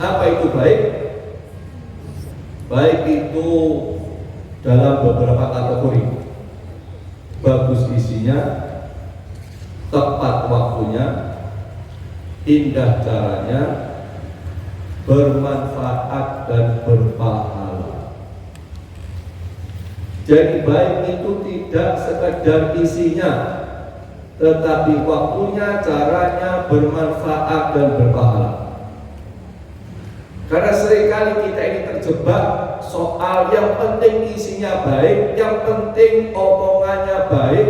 B: Apa itu baik? Baik itu dalam beberapa kategori. Bagus isinya, tepat waktunya, indah caranya, bermanfaat dan berpahala. Jadi baik itu tidak sekedar isinya, tetapi waktunya, caranya, bermanfaat dan berpahala. Karena seringkali kita ini terjebak soal yang penting isinya baik, yang penting omongannya baik,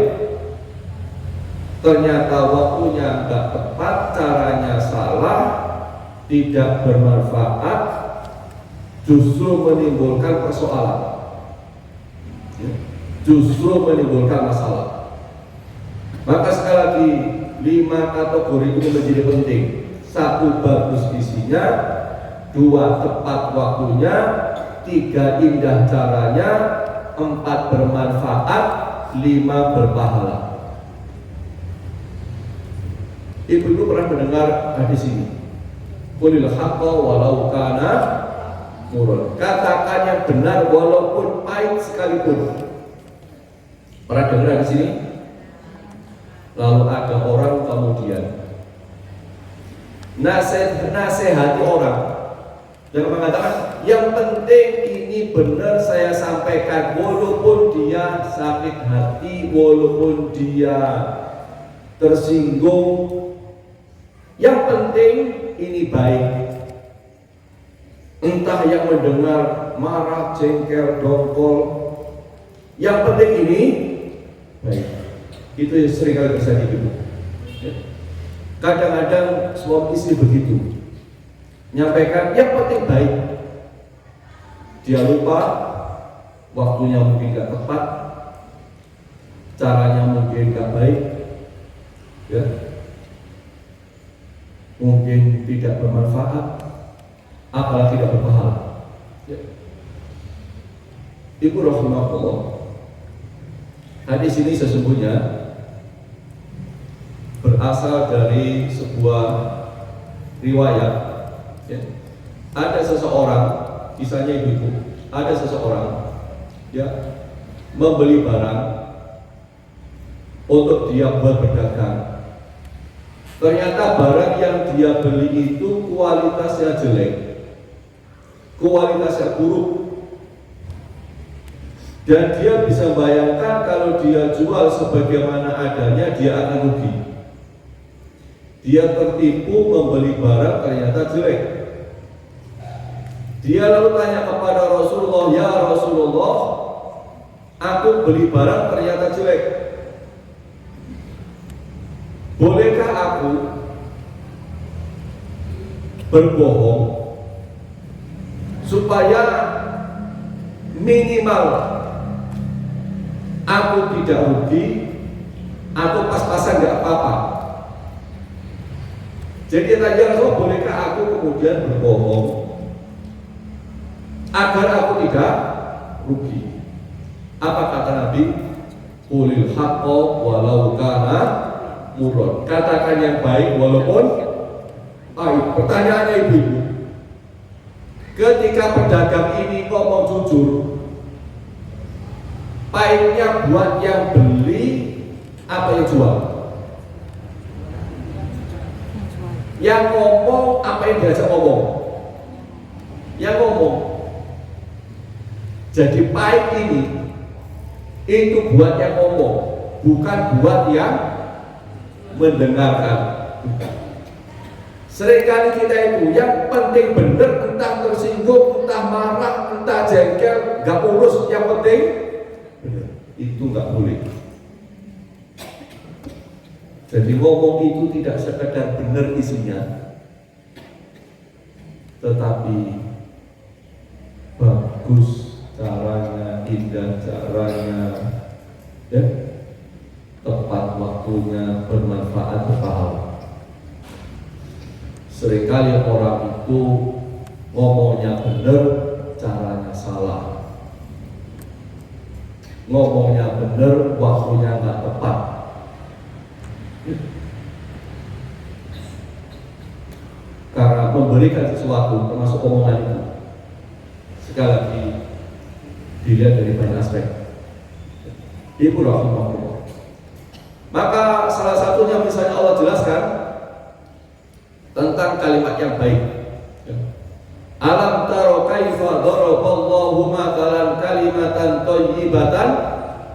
B: ternyata waktunya nggak tepat, caranya salah, tidak bermanfaat, justru menimbulkan persoalan, justru menimbulkan masalah. Maka sekali lagi 5 kategori itu menjadi penting. 1, bagus isinya, 2, tepat waktunya, 3, indah caranya, 4, bermanfaat, 5, berpahala. Ibu-ibu pernah mendengar hadis ini? Qulil haqqa walau kana murran. Katakan yang benar walaupun pahit sekalipun. Pernah dengar di sini? Lalu ada orang kemudian nasihati orang yang mengatakan yang penting ini benar saya sampaikan, walaupun dia sakit hati, walaupun dia tersinggung, yang penting ini baik. Entah yang mendengar marah, jengkel, dongkol, yang penting ini baik. Itu yang sering kali terjadi gitu. Kadang-kadang suami istri begitu, nyampaikan yang penting baik. Dia lupa waktunya mungkin gak tepat, caranya mungkin gak baik, ya, mungkin tidak bermanfaat, apalagi tidak berpahala. Ya. Ibu rahimahullah, hadis ini sesungguhnya berasal dari sebuah riwayat. Ya. Ada seseorang, kisahnya ibu, ada seseorang ya membeli barang untuk dia buat berdagang. Ternyata barang yang dia beli itu kualitasnya jelek, kualitasnya buruk, dan dia bisa bayangkan kalau dia jual sebagaimana adanya dia akan rugi. Dia tertipu membeli barang ternyata jelek. Dia lalu tanya kepada Rasulullah, ya Rasulullah, aku beli barang ternyata jelek. Bolehkah aku berbohong supaya minimal aku tidak rugi atau pas-pasan gak apa-apa? Jadi tanya Rasulullah, bolehkah aku kemudian berbohong agar aku tidak rugi? Apa kata Nabi? Qulil haqqa walau kana murran. Katakan yang baik walaupun pahit. Pertanyaannya ibu-ibu, ketika pedagang ini ngomong jujur, pahitnya buat yang beli apa yang jual? Yang ngomong apa yang diajak ngomong? Yang ngomong. Jadi pahit ini itu buat yang ngomong, bukan buat yang mendengarkan. Seringkali kita itu yang penting benar, entah tersinggung, entah marah, entah jengkel, gak urus, yang penting benar. Itu gak boleh. Jadi ngomong itu tidak sekedar benar isinya, tetapi bagus caranya, indah caranya, ya, tepat waktunya, bermanfaat, berpahala. Seringkali orang itu ngomongnya benar, caranya salah. Ngomongnya benar, waktunya nggak tepat. Karena memberikan sesuatu, termasuk omongan itu, sekali lagi dilihat dari banyak aspek. Ibu rahimahullah. Maka salah satunya misalnya Allah jelaskan tentang kalimat yang baik. Alam taro kaifa daraballahu matalan kalimatan thayyibatan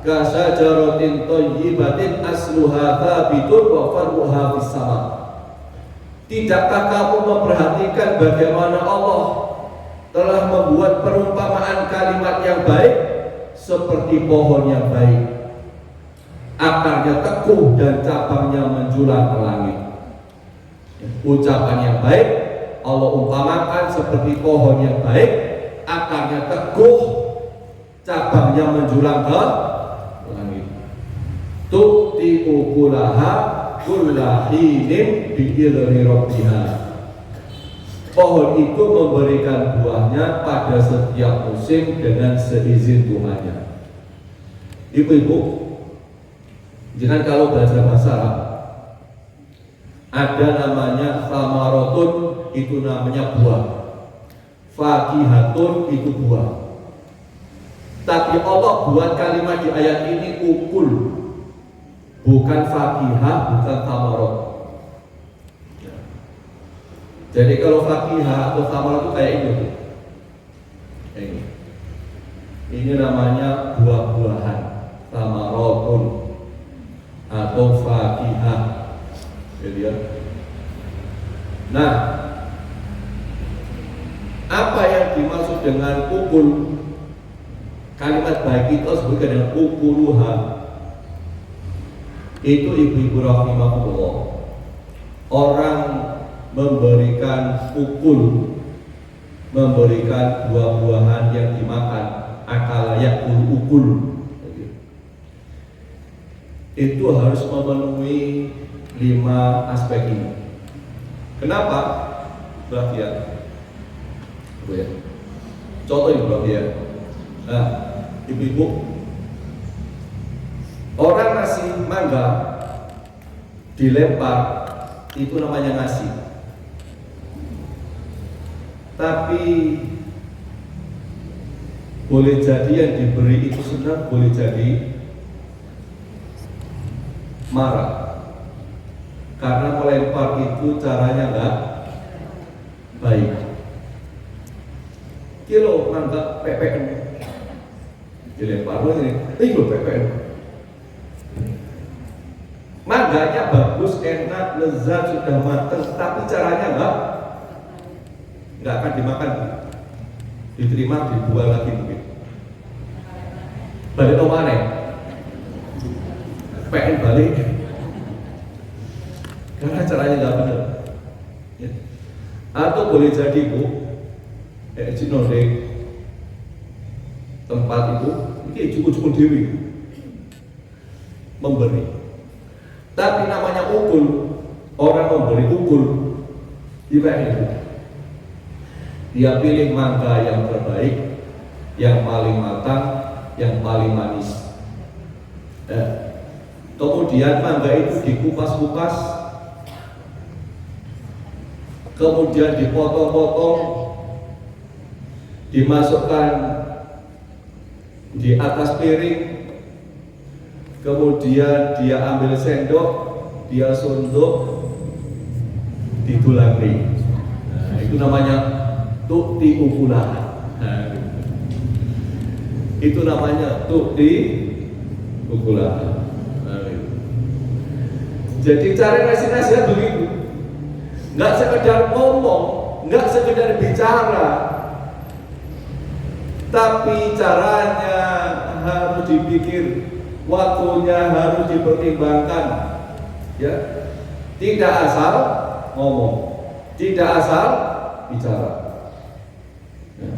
B: ka syajaratin thayyibatin asluha thabitun wa far'uha fis sama. Tidakkah kamu memperhatikan bagaimana Allah telah membuat perumpamaan kalimat yang baik seperti pohon yang baik, akarnya teguh dan cabangnya menjulang ke langit. Ucapan yang baik Allah umpamakan seperti pohon yang baik, akarnya teguh, cabangnya menjulang ke langit. Tu'ti ukulaha kullahinin bi'idhni rabbiha. Pohon itu memberikan buahnya pada setiap musim dengan seizin Tuhannya. Ibu-ibu, jangan kalau belajar bahasa Arab, Ada namanya samarotun, itu namanya buah. Fakihatun itu buah. Tapi Allah buat kalimat di ayat ini ukul, bukan fakihah, bukan samarot. Jadi kalau fakihah atau samarot itu kayak ini. Ini. Ini namanya buah-buahan, samarotun atau fakihah. Jadi ya. Nah, apa yang dimaksud dengan ukul? Kalimat baik itu disebutkan dengan ukuluha. Itu ibu-ibu rahimahullah. Orang memberikan ukul, memberikan buah-buahan yang dimakan, akal yakul ukul. Itu harus memenuhi 5 aspek ini. Kenapa? Bahagia. Ya. Contoh ini bahagia. Nah, ibu-ibu, orang ngasih mangga dilempar, itu namanya ngasih. Tapi boleh jadi yang diberi itu senang, boleh jadi marah. Karena melempar itu caranya enggak baik. Kilo mangga PPN dilempar ini, itu PPN. Mangganya bagus, enak, lezat, sudah matang, tapi caranya enggak akan dimakan, diterima, dibuang lagi mungkin. Balik nomane, PPN balik. Karena caranya nggak benar. Ya. Atau boleh jadi bu, Cino di tempat itu, ini cukup dewi memberi. Tapi namanya ukul, orang memberi ukul, tidak itu. Dia pilih mangga yang terbaik, yang paling matang, yang paling manis. Kemudian mangga itu dikupas-kupas, kemudian dipotong-potong, dimasukkan di atas piring, kemudian dia ambil sendok, dia sunduk, ditulangi. Nah, itu namanya tukti ukulah. Nah, itu namanya tukti ukulah. Nah, jadi cara ngasih nasihat begitu. Nggak sekedar ngomong, nggak sekedar bicara, tapi caranya harus dipikir, waktunya harus dipertimbangkan, ya. Tidak asal ngomong, tidak asal bicara. Ya.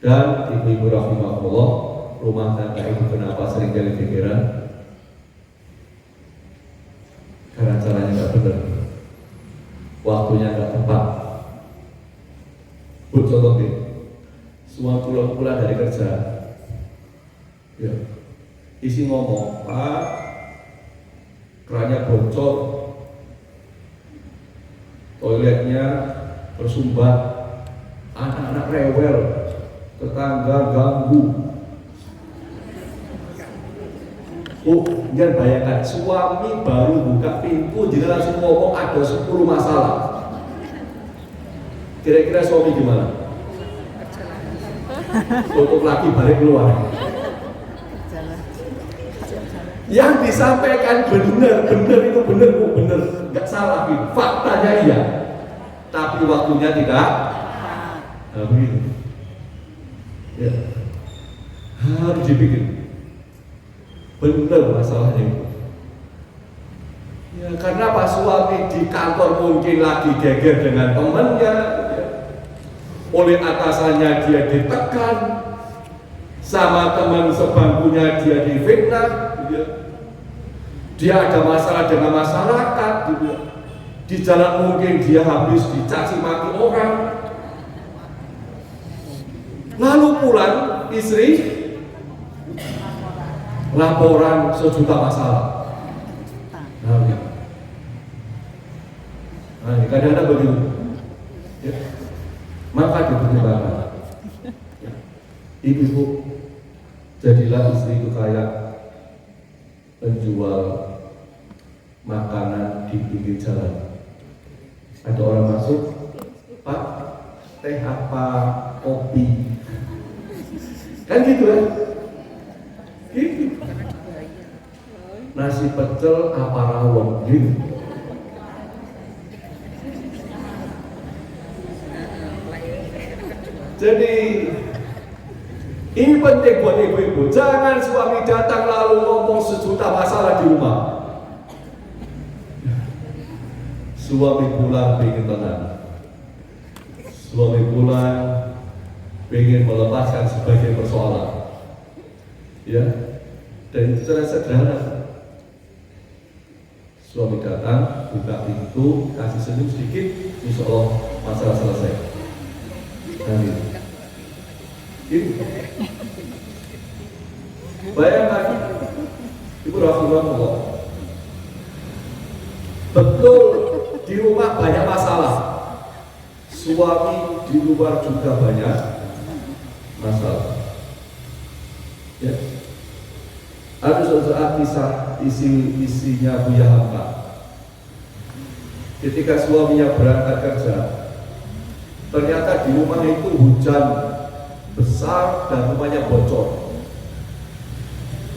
B: Dan ibu-ibu rahimahullah, rumah tangga itu kenapa sering kali pikiran? Karena caranya nggak benar. Waktunya nggak tepat. Contoh nih, semua pulang dari kerja, ya, isi ngomong, Pak, kerannya bocor, toiletnya bersumbat, anak-anak rewel, tetangga ganggu. Oh, jangan bayangkan, suami baru buka pintu, jadi langsung ngomong ada 10 masalah. Kira-kira suami gimana? Tutup lagi, balik keluar. Yang disampaikan benar itu benar, bu, benar, nggak salah, bu. Faktanya iya, tapi waktunya tidak. Nah, begitu. Ya. Harus dipikir. Benar masalahnya itu. Ya, karena pas suami di kantor mungkin lagi geger dengan temannya, ya. Oleh atasannya dia ditekan, sama teman sebangkunya dia difitnah, ya. Dia ada masalah dengan masyarakat, ya. Di jalan mungkin dia habis dicaci maki orang. Lalu pulang istri laporan sejuta masalah. Nah, Nah, kadang-kadang begitu. Ya. Maka dipertimbangkan. Ya. Ibu-ibu, jadilah istri itu kayak penjual makanan di pinggir jalan. Ada orang masuk, Pak, teh apa, kopi? Kan gitu kan? Gitu. Nasi pecel apa rawon? Gitu. Jadi ini penting buat ibu-ibu. Jangan suami datang lalu ngomong sejuta masalah di rumah. Suami pulang ingin tenang. Suami pulang ingin melepaskan sebagian persoalan. Ya, dan itu cara sederhana. Suami datang, buka pintu, kasih senyum sedikit, insya Allah masalah selesai. Dan itu. Bayangkan, Ibu Rasulullah, betul di rumah banyak masalah, suami di luar juga banyak masalah. Ya. Ada suatu kisah isinya Buya Hamka. Ketika suaminya berangkat kerja, ternyata di rumah itu hujan besar dan rumahnya bocor.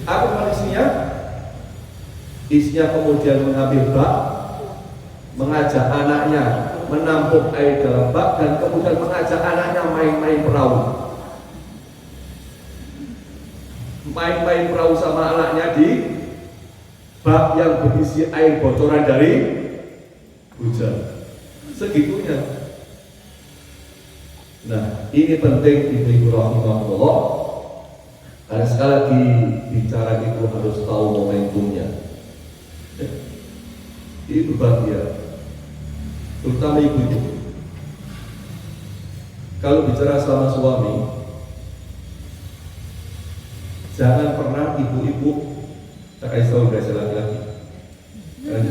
B: Apa isinya? Isinya kemudian mengambil bak, mengajak anaknya menampung air dalam bak, dan kemudian mengajak anaknya main-main perahu. Main-main perahu sama anaknya di bak yang berisi air bocoran dari hujan. Segitunya. Nah, ini penting ibu-ibu rahimahullah. Karena sekali lagi bicara itu harus tahu momentumnya. Itu bahagia, terutama ibu-ibu. Kalau bicara sama suami, jangan pernah ibu-ibu tak kasih tahu dari laki-laki. Dan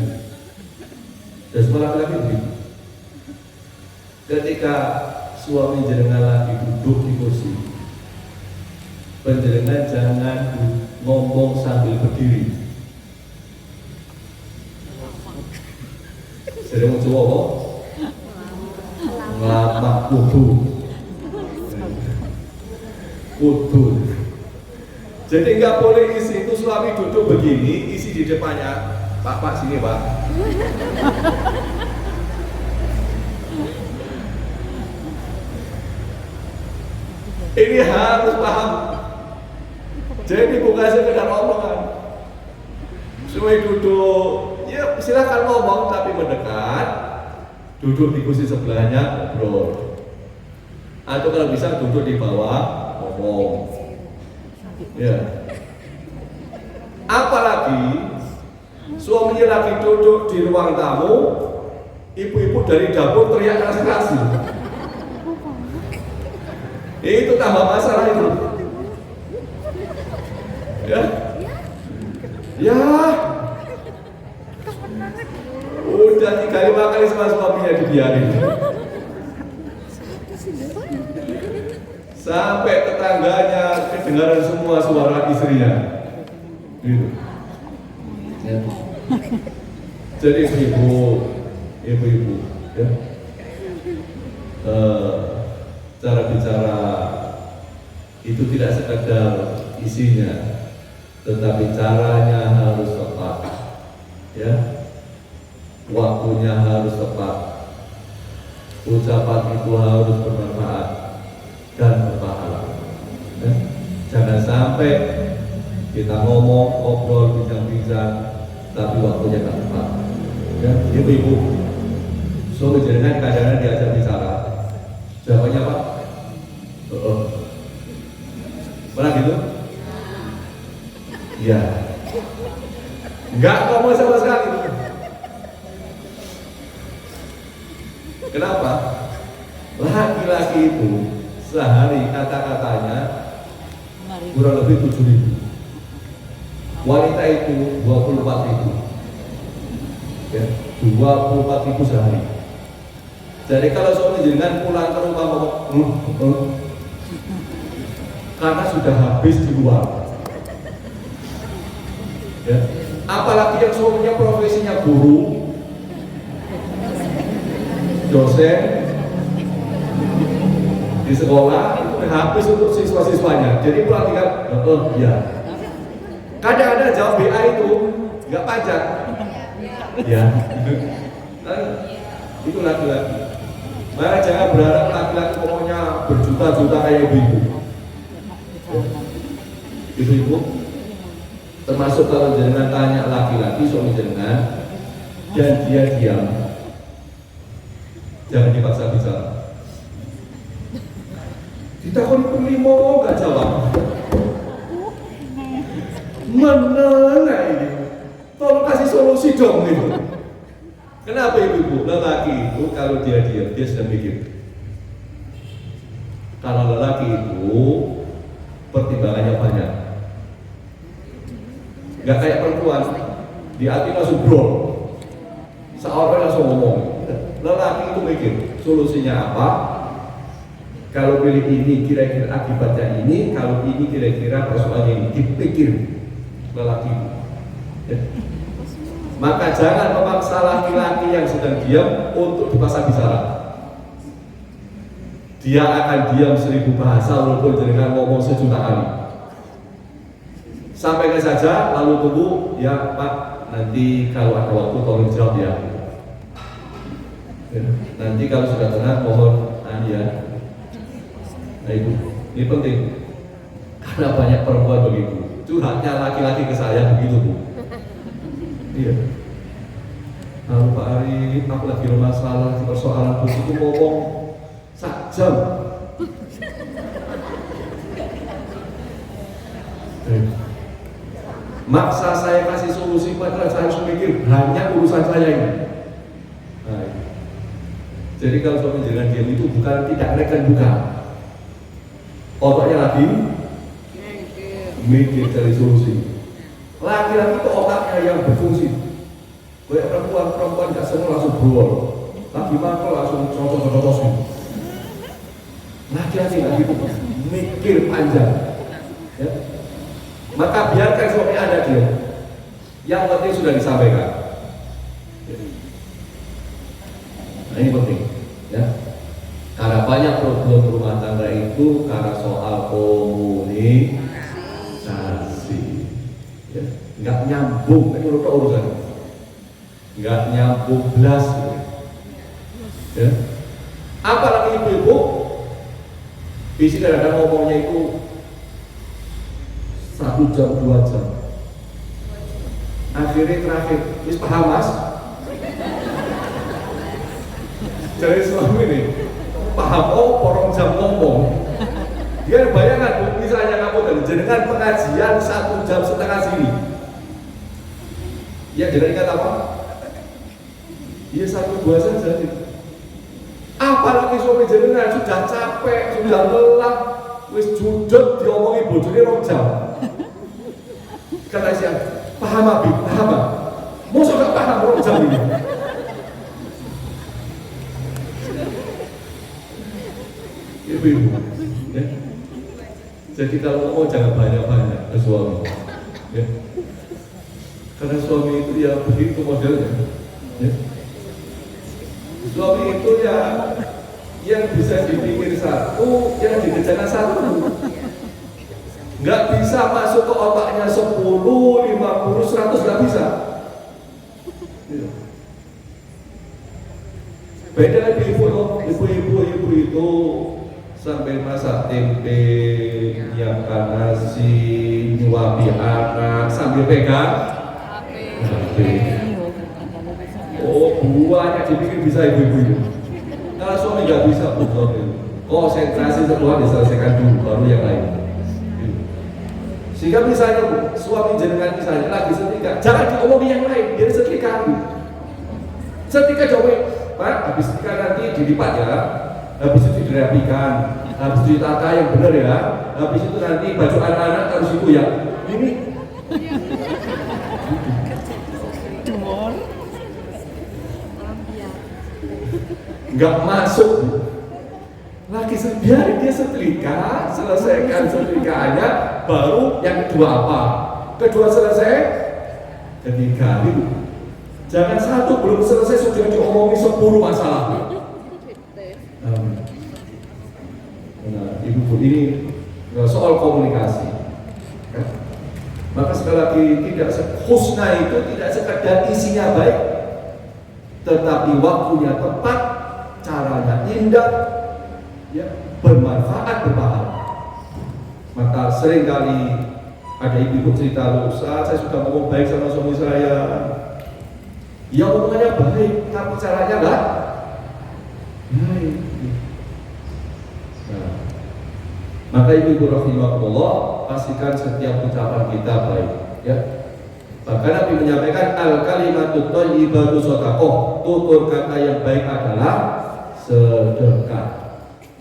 B: semua laki-laki begitu. Ketika suami jenengan lagi duduk di kursi, penjenengan jangan ngomong sambil berdiri. Sering mencoba kok ngelamak kudu. Jadi nggak boleh isi itu suami duduk begini, isi di depannya, Pak sini Pak. Ini harus paham. Jadi bukan sekedar omongan. Suami duduk, ya silakan ngomong tapi mendekat, duduk di kursi sebelahnya ngobrol. Atau kalau bisa duduk di bawah ngomong. Ya. Apalagi suaminya lagi duduk di ruang tamu, ibu-ibu dari dapur teriak keras-keras. Itu tambah masalah itu. Ya. Ya. Udah 3-5 kali sama suaminya dibiarin. Sampai tetangganya kedengaran semua suara istrinya. Gitu. Ya. Jadi ibu-ibu ya. Cara bicara itu tidak sekedar isinya, tetapi caranya harus tepat. Ya. Waktunya harus tepat. Ucapan itu harus bermanfaat dan berpahala. Ya. Jangan sampai kita ngomong, ngobrol, bincang-bincang, tapi waktunya tak tepat. Ya, ibu-ibu, suami jenengan kadang-kadang diajak bicara, jawabannya Pak, pernah gitu? Ya, nggak ngomong sama sekali. Kenapa? Laki-laki itu sehari kata-katanya kurang lebih 7.000. Wanita itu 24.000. Ya, 24.000 sehari. Jadi kalau suami jenengan pulang ke rumah karena sudah habis di luar. Ya. Apalagi yang suaminya profesinya guru, dosen di sekolah, itu habis untuk siswa-siswanya. Jadi pulang tinggal, ya. Kadang-kadang jawab BA itu nggak pajak, ya. Itu laki-laki. Maka jangan berharap laki-laki pokoknya berjuta-juta kayak ibu-ibu. Ibu-ibu, termasuk kalau jenengan tanya laki-laki suami jenengan dan dia diam, jangan dipaksa bicara. Ditakoni penglimo nggak jawab. Mana ini? Tolong kasih solusi dong itu. Kenapa ibu-ibu? Lelaki itu kalau dia diam, dia sedang mikir. Kalau lelaki itu pertimbangannya banyak. Gak kayak perempuan, di hati langsung brol, seorang langsung ngomong. Lelaki itu mikir, solusinya apa? Kalau pilih ini kira-kira akibatnya ini, kalau ini kira-kira persoalannya ini, dipikir lelaki. Ya. Maka jangan memaksa laki-laki yang sedang diam untuk dipaksa bicara. Dia akan diam 1000 bahasa walaupun jenengan ngomong sejuta kali. Sampaikan saja, lalu tunggu, ya Pak, nanti kalau ada waktu tolong jawab ya. Nanti kalau sudah tenang, mohon ya. Nah itu, ini penting. Karena banyak perempuan begitu. Curhatnya laki-laki ke saya begitu, Bu. Iya. Lalu Pak Ari, aku lagi bermasalah di persoalan itu ngomong sak jam. Maksa saya kasih solusi, padahal saya harus mikir hanya urusan saya ini. Nah, jadi kalau suami jenengan diam itu bukan tidak reken, bukan. Otaknya lagi mikir cari solusi. Laki-laki itu otaknya yang berfungsi. Banyak perempuan tidak semua langsung brol. Lagi makan langsung contoh-contoh. Laki-laki lagi itu mikir panjang. Ya. Maka biarkan suami ada dia. Yang penting sudah disampaikan. Nah ini penting, ya. Karena banyak problem rumah tangga itu karena soal komunikasi. Ya. Nggak nyambung, ini urusan. Nggak nyambung belas. Ya. Apalagi ibu-ibu, bisa kadang-kadang ngomongnya itu 1 jam 2 jam. Akhirnya terakhir, wis paham Mas? Jadi suami ini paham, porong jam ngomong. Dia bayangkan, misalnya kamu tadi jenengan pengajian 1 jam setengah sini. Ya jenengan ingat apa? Ya 1-2 saja. Apalagi suami jenengan sudah capek, sudah lelah, wis judut diomongi bojone 2 jam. Kata siapa? Paham Abi, paham Abi. Masa gak paham 2 jam ini? Ibu-ibu, ya. Jadi kalau mau jangan banyak-banyak ke suami, ya. Karena suami itu ya begitu modelnya, ya. Suami itu ya yang bisa dipikir satu, yang dikerjakan satu. Nggak bisa masuk ke otaknya 10, 50, 100, nggak bisa. Beda ibu-ibu itu sampai masak tempe, nyiapkan nasi, nyuapi anak, sambil pegang HP. Oh, buahnya dipikir bisa ibu-ibu itu. Kalau suami nggak bisa, konsentrasi semua diselesaikan dulu, baru yang lain. Sehingga misalnya suami jenengan misalnya lagi setrika, jangan diomongin yang lain, biar setrika dulu. Setrika jauh, Pak, habis setrika nanti dilipat ya, habis itu dirapikan, habis itu ditata yang benar ya, habis itu nanti baju anak-anak harus itu ya. Ini nggak masuk. Lagi biarin dia setrika, selesaikan setrikaannya, baru yang kedua apa? Kedua selesai, ketiga itu. Jangan satu belum selesai sudah diomongi 10 masalah. Nah, ibu ini soal komunikasi. Maka sekali lagi tidak husna itu tidak sekedar isinya baik, tetapi waktunya tepat, caranya indah, ya, bermanfaat, berpahala. Maka seringkali ada ibu cerita, Ustaz, saya sudah ngomong baik sama suami saya, ya omongannya baik, tapi caranya enggak baik. Nah, maka ibu rahimahullah, pastikan setiap ucapan kita baik, ya. Bahkan Nabi menyampaikan al-kalimatut thayyibatu shadaqah, tutur kata yang baik adalah sedekah.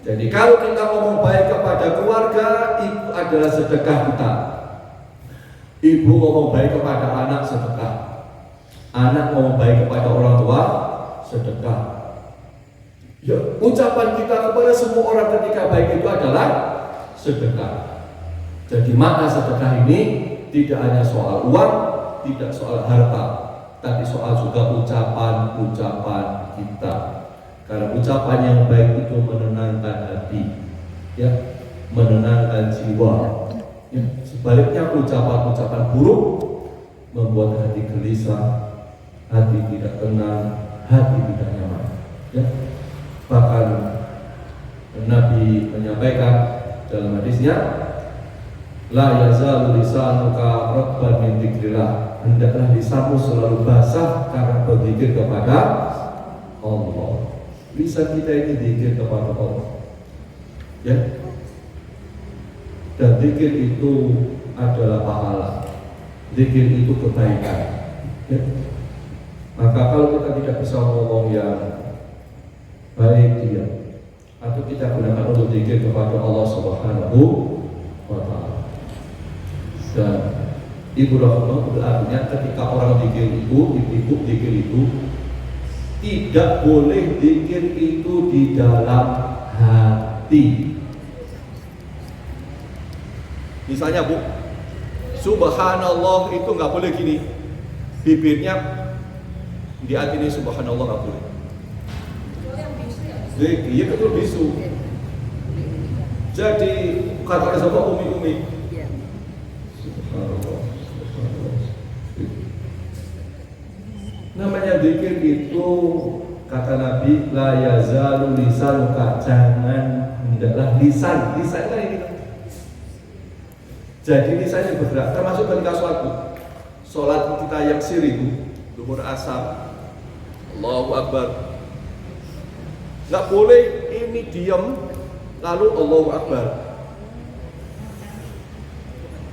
B: Jadi kalau kita ngomong baik kepada keluarga, itu adalah sedekah kita. Ibu ngomong baik kepada anak, sedekah. Anak ngomong baik kepada orang tua, sedekah. Ya, ucapan kita kepada semua orang ketika baik itu adalah sedekah. Jadi makna sedekah ini tidak hanya soal uang, tidak soal harta, tapi soal juga ucapan-ucapan kita. Karena ucapan yang baik itu menenangkan hati, ya, menenangkan jiwa. Ya, sebaliknya ucapan-ucapan buruk membuat hati gelisah, hati tidak tenang, hati tidak nyaman. Ya. Bahkan Nabi menyampaikan dalam hadisnya, la yazalu lisanuka ratban min dzikrillah, hendaklah lisanmu selalu basah karena berzikir kepada Allah. Lisan kita ini zikir kepada Allah, ya. Dan zikir itu adalah pahala, zikir itu kebaikan, ya. Maka kalau kita tidak bisa ngomong yang baik, dia atau kita gunakan untuk zikir kepada Allah Subhanahu wa Ta'ala. Dan ibu rahimah artinya ketika orang zikir itu, ibu zikir itu tidak boleh zikir itu di dalam hati. Misalnya Bu, subhanallah itu nggak boleh gini, bibirnya di hati ini subhanallah nggak boleh. Iya betul bisu. Jadi kata siapa umi. Subhanallah. Namanya zikir itu kata Nabi la yazalu lisanuka, jangan hendaklah lisan kan ini. Jadi lisannya bergerak, termasuk ketika sholat kita yang siri, zuhur asar, Allahu Akbar. Nggak boleh ini diam lalu Allahu Akbar.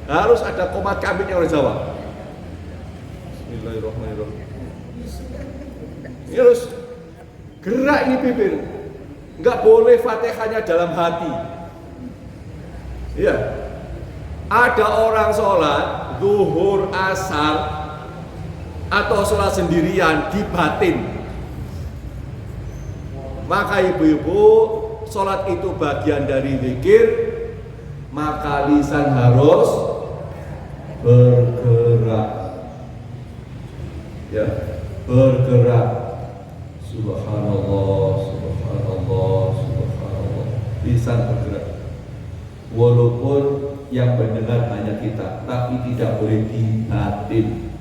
B: Harus ada komat kambing orang Jawa. Bismillahirrahmanirrahim. Ini harus gerak ini bibir. Nggak boleh Fatihahnya dalam hati. Iya. Ada orang sholat zuhur asar atau sholat sendirian di batin. Maka ibu-ibu, sholat itu bagian dari zikir, maka lisan harus bergerak, ya, bergerak. Subhanallah, subhanallah, subhanallah. Lisan bergerak. Walaupun yang mendengar hanya kita, tapi tidak boleh di batin.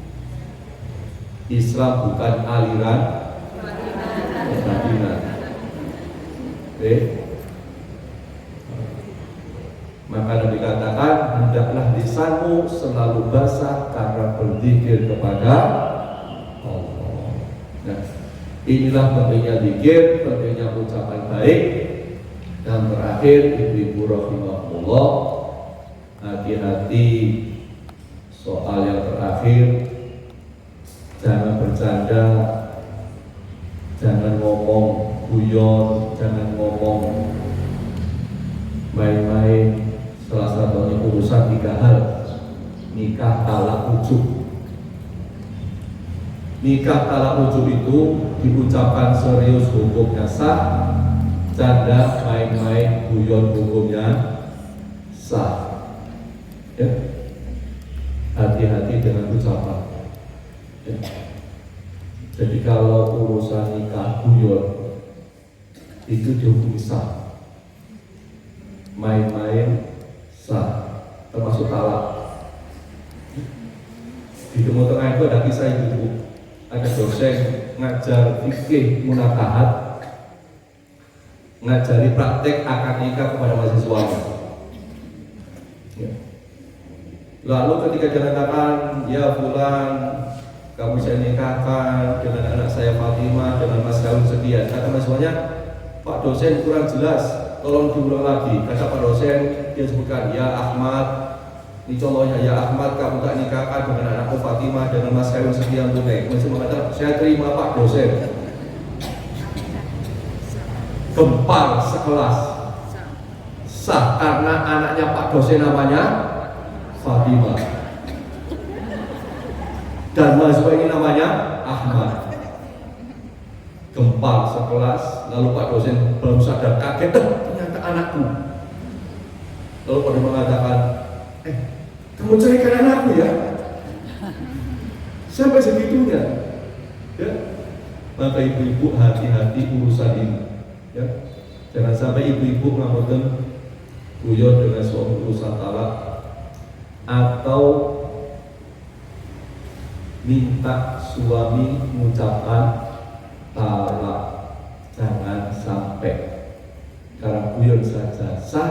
B: Islam bukan aliran kebatingan. Maka Nabi katakan hendaklah lisanmu selalu basah karena berzikir kepada Allah. Nah, inilah pentingnya zikir, pentingnya ucapan baik. Dan terakhir, ibu-ibu rahimahullah, hati-hati soal yang terakhir, jangan bercanda, jangan ngomong guyon, jangan ngomong main-main. Salah satunya urusan 3 hal: nikah, talak, ujub. nikah talak rujuk itu diucapkan serius hukumnya sah, canda main-main guyon hukumnya sah. Ya, hati-hati dengan ucapan. Ya. Jadi kalau urusan nikah guyon itu dihukumi sah, main-main sah, termasuk talak. Di Timur Tengah itu ada kisah itu, ada dosen ngajar fikih munakahat, ngajari praktek akad nikah kepada mahasiswanya. Ya. Lalu ketika dia katakan, ya fulan, kamu saya nikahkan dengan anak saya Fatimah dengan mas kawin sekian. Kata mahasiswanya, Pak dosen kurang jelas, tolong diulang lagi. Kata Pak dosen, dia sebutkan, ya Ahmad, ini contohnya, ya Ahmad, kamu tak nikahkan dengan anakku Fatimah dengan mas kawin sekian tunai. Masih mengatakan, saya terima Pak dosen. Gempar sekelas, sah karena anaknya Pak dosen namanya Fatimah dan mahasiswa ini namanya Ahmad. Gempar sekelas, lalu Pak dosen belum sadar, kaget, ternyata anakku. Lalu pada mengatakan, kamu ceraikan anakku ya? Sampai segitunya, ya. Maka ibu-ibu hati-hati urusan ini, ya. Jangan sampai ibu-ibu ngamakan guyon dengan suami urusan talak atau minta suami mengucapkan talak. Jangan sampai, karena guyon saja sah,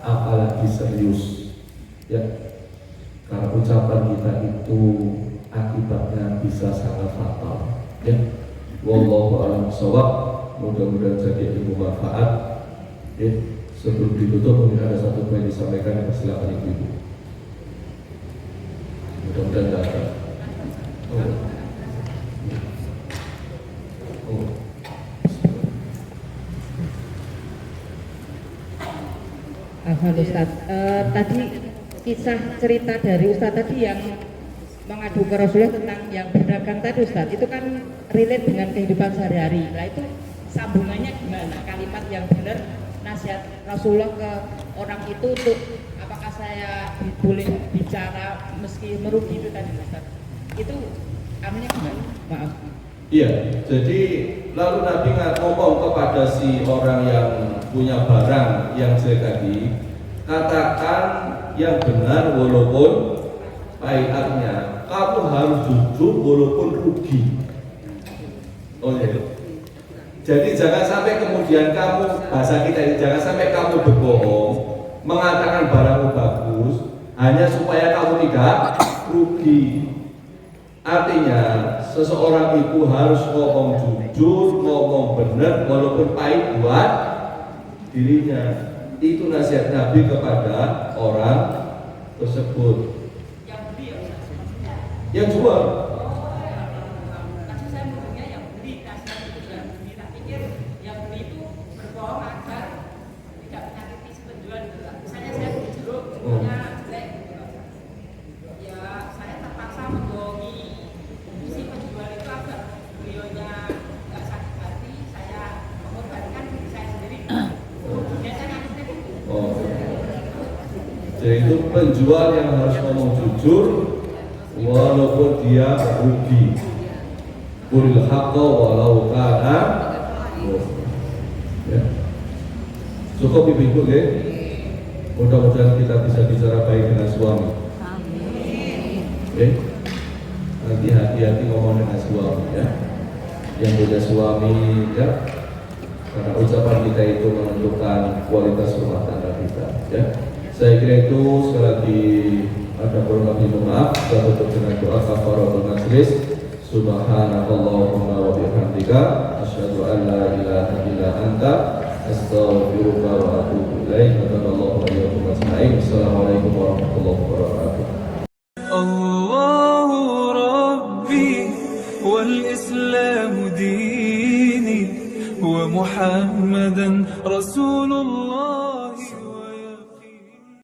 B: apalagi serius, ya. Karena ucapan kita itu akibatnya bisa sangat fatal, ya. Wallahu a'lam bishawab. Mudah-mudahan jadi ilmu manfaat. Ya. Sebelum ditutup mungkin ada satu poin disampaikan, silakan ibu-ibu. Mudah-mudahan tidak ada.
C: Alhamdulillah Ustaz. Tadi kisah cerita dari Ustaz tadi yang mengadu ke Rasulullah tentang yang berdagang tadi Ustaz, itu kan relate dengan kehidupan sehari-hari. Nah itu sambungannya gimana? Kalimat yang benar nasihat Rasulullah ke orang itu untuk apakah saya boleh bicara meski merugi itu tadi Ustaz? Itu anunya gimana? Maaf.
B: Iya, jadi lalu Nabi ngomong kepada si orang yang punya barang yang jelek tadi, katakan yang benar walaupun pahit, artinya kamu harus jujur walaupun rugi. Oh ya. Jadi jangan sampai kemudian kamu, bahasa kita ini, jangan sampai kamu berbohong mengatakan barangmu bagus hanya supaya kamu tidak rugi. Artinya seseorang itu harus ngomong jujur, ngomong benar walaupun pahit buat dirinya. Itu nasihat Nabi kepada orang tersebut. Yang jual. Jadi itu penjual yang harus ngomong jujur walaupun dia rugi. Qulil haqqa walau kana. Ya. Cukup ibu-ibu ya. Mudah-mudahan kita bisa bicara baik dengan suami. Amin. Oke. Nanti hati-hati ngomong dengan suami ya. Yang punya suami ya. Karena ucapan kita itu menentukan kualitas rumah tangga kita ya. Saya kira itu sekali lagi ada kurang lebih maaf. Saya tutup dengan doa kafaratul majlis. Subhanakallahumma wa bihamdika asyhadu an la ilaha illa anta astaghfiruka wa atubu ilaik. Wa iyyakum ajma'in. Assalamualaikum warahmatullahi wabarakatuh.
D: Allahu Rabbi wal Islam dini wa Muhammadan Rasulullah.